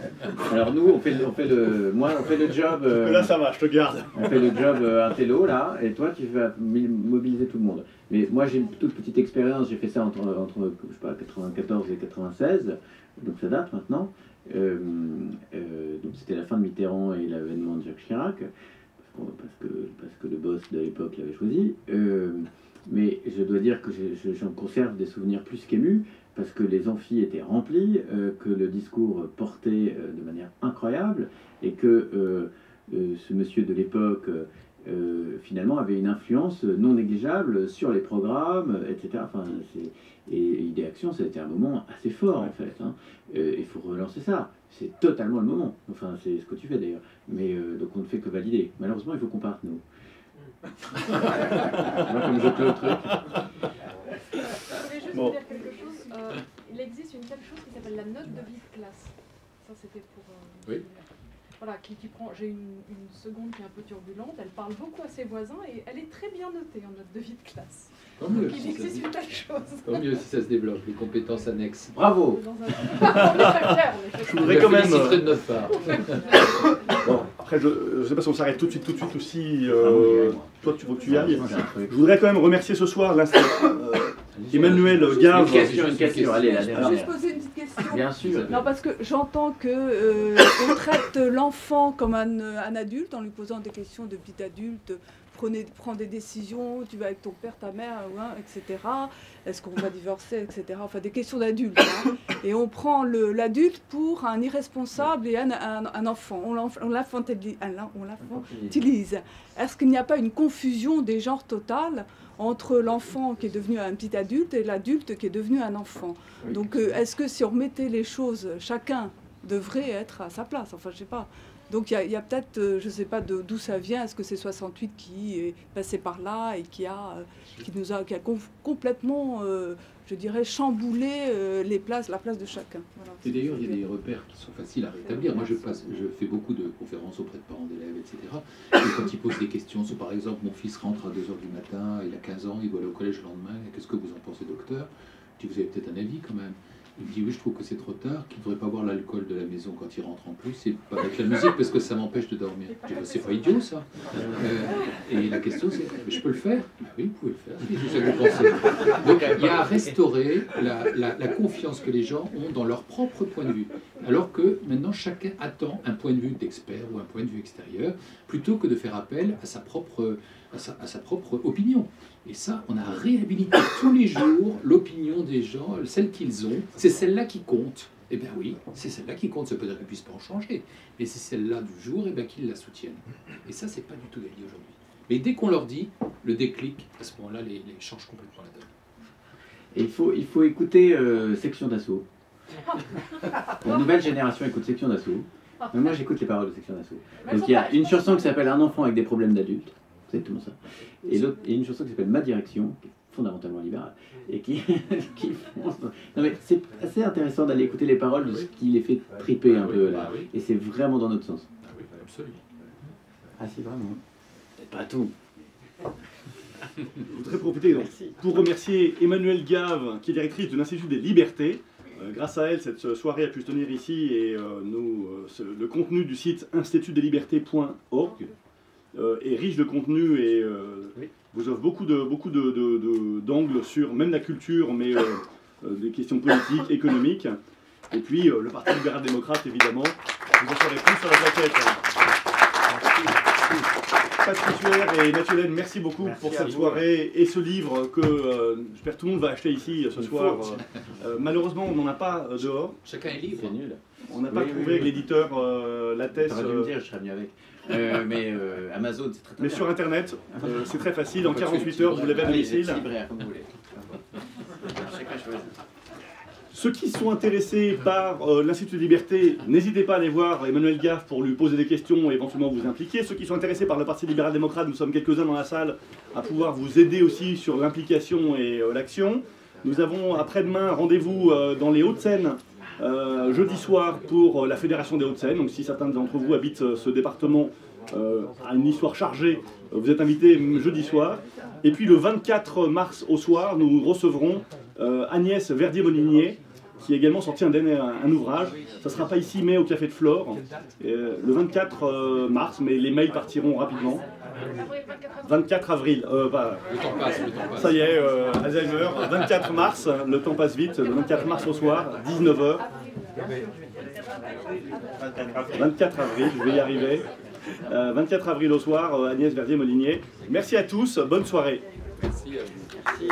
Alors nous, on fait le job. Là, ça va, je te garde. On fait le job intello là, et toi, tu vas mobiliser tout le monde. Mais moi, j'ai une toute petite expérience. J'ai fait ça entre je sais pas, 94 et 96, donc ça date maintenant. Donc c'était la fin de Mitterrand et l'avènement de Jacques Chirac, parce que le boss de l'époque l'avait choisi. Mais je dois dire que j'en conserve des souvenirs plus qu'émus, parce que les amphis étaient remplis, que le discours portait de manière incroyable, et que ce monsieur de l'époque, finalement, avait une influence non négligeable sur les programmes, etc. Enfin, et Idée Action, ça a été un moment assez fort, en fait. Hein. Il faut relancer ça. C'est totalement le moment. Enfin, c'est ce que tu fais, d'ailleurs. Mais donc, on ne fait que valider. Malheureusement, il faut qu'on parte, nous. Moi, comme je peux le truc. Je voulais juste vous dire quelque chose. Il existe une telle chose qui s'appelle la note de vie de classe. Ça, c'était pour... Oui. Voilà, qui prend... J'ai une seconde qui est un peu turbulente. Elle parle beaucoup à ses voisins et elle est très bien notée en note de vie de classe. Tant mieux. Donc, il existe une telle chose. Tant mieux si ça se développe, les compétences annexes. Bravo. Je voudrais quand même... de notre part. Bon, après, je ne sais pas si on s'arrête tout de suite aussi. Toi, tu veux que tu y ailles. Je voudrais quand même remercier ce soir Emmanuel Gave. Une question, allez, la Je peux dernière. juste poser une petite question. Bien sûr. Non, parce que j'entends que on traite l'enfant comme un adulte en lui posant des questions de petit adulte. Prends des décisions, tu vas avec ton père, ta mère, hein, etc. Est-ce qu'on va divorcer, etc. Enfin, des questions d'adultes. Hein. Et on prend l'adulte pour un irresponsable et un enfant. On l'infantilise. Est-ce qu'il n'y a pas une confusion des genres totale entre l'enfant qui est devenu un petit adulte et l'adulte qui est devenu un enfant? Oui. Donc, est-ce que si on remettait les choses, chacun devrait être à sa place? Enfin, je sais pas. Donc il y a peut-être, je ne sais pas d'où ça vient, est-ce que c'est 68 qui est passé par là et qui a complètement, je dirais, chamboulé la place de chacun. Voilà. Et d'ailleurs, il y a des repères qui sont faciles à rétablir. Moi, je fais beaucoup de conférences auprès de parents d'élèves, etc. Et quand ils posent des questions, sur par exemple, mon fils rentre à 2h du matin, il a 15 ans, il doit aller au collège le lendemain, qu'est-ce que vous en pensez, docteur? Je dis, vous avez peut-être un avis quand même. Il me dit oui, je trouve que c'est trop tard, qu'il ne devrait pas boire l'alcool de la maison quand il rentre en plus, et pas avec la musique parce que ça m'empêche de dormir. Je dis, c'est pas idiot ça. Et la question c'est, je peux le faire? Ben oui, vous pouvez le faire, si c'est ça que vous pensez. Donc il y a à restaurer la confiance que les gens ont dans leur propre point de vue. Alors que maintenant chacun attend un point de vue d'expert ou un point de vue extérieur, plutôt que de faire appel à sa propre opinion. Et ça, on a réhabilité tous les jours l'opinion des gens, celle qu'ils ont, c'est celle-là qui compte. Eh bien oui, c'est celle-là qui compte, ça peut dire qu'ils ne puissent pas en changer, mais c'est celle-là du jour, et bien qu'ils la soutiennent. Et ça, c'est pas du tout gagné aujourd'hui. Mais dès qu'on leur dit, le déclic, à ce moment-là, les change complètement la donne. Et il faut écouter Section d'Assaut. La nouvelle génération écoute Section d'Assaut. Mais moi, j'écoute les paroles de Section d'Assaut. Donc il y a une chanson qui s'appelle Un enfant avec des problèmes d'adulte. C'est exactement ça. Et une chanson qui s'appelle Ma direction, qui est fondamentalement libérales, et qui font... Non mais c'est assez intéressant d'aller écouter les paroles de ce qui les fait triper un peu là, et c'est vraiment dans notre sens. Ah oui, absolument. Ah si, vraiment. C'est pas tout. Je voudrais profiter pour remercier Emmanuelle Gave, qui est directrice de l'Institut des Libertés. Grâce à elle, cette soirée a pu se tenir ici et le contenu du site institutdeslibertés.org est riche de contenu et vous offre beaucoup d'angles sur même la culture, mais des questions politiques, économiques. Et puis le Parti libéral-démocrate, évidemment. Vous en saurez plus sur la plaquette. Patrice Huer et Mathieu Laine, merci beaucoup pour cette soirée et ce livre que j'espère tout le monde va acheter ici ce soir. Malheureusement, on n'en a pas dehors. Chacun est libre. C'est nul. On n'a pas trouvé que l'éditeur Lattès. T'aurais dû me dire, je serais venu avec. Mais Amazon, c'est très Mais bien. sur Internet, c'est très facile. En 48 heures, vous l'avez à domicile. Libraire, comme vous voulez. Chacun choisit. Ceux qui sont intéressés par l'Institut de Liberté, n'hésitez pas à aller voir Emmanuelle Gave pour lui poser des questions et éventuellement vous impliquer. Ceux qui sont intéressés par le Parti libéral-démocrate, nous sommes quelques-uns dans la salle à pouvoir vous aider aussi sur l'implication et l'action. Nous avons après-demain rendez-vous dans les Hauts-de-Seine jeudi soir pour la Fédération des Hauts-de-Seine. Donc si certains d'entre vous habitent ce département à une histoire chargée, vous êtes invités jeudi soir. Et puis le 24 mars au soir, nous recevrons Agnès Verdier-Molinier, qui a également sorti un ouvrage. Ça ne sera pas ici, mais au Café de Flore, le 24 mars, mais les mails partiront rapidement. 24 avril. Le temps passe, le temps passe. Ça y est, Alzheimer. 24 mars, le temps passe vite. Le 24 mars au soir, 19h. 24 avril, je vais y arriver. 24 avril au soir, Agnès Verdier-Molinier. Merci à tous, bonne soirée. Merci à vous. Merci.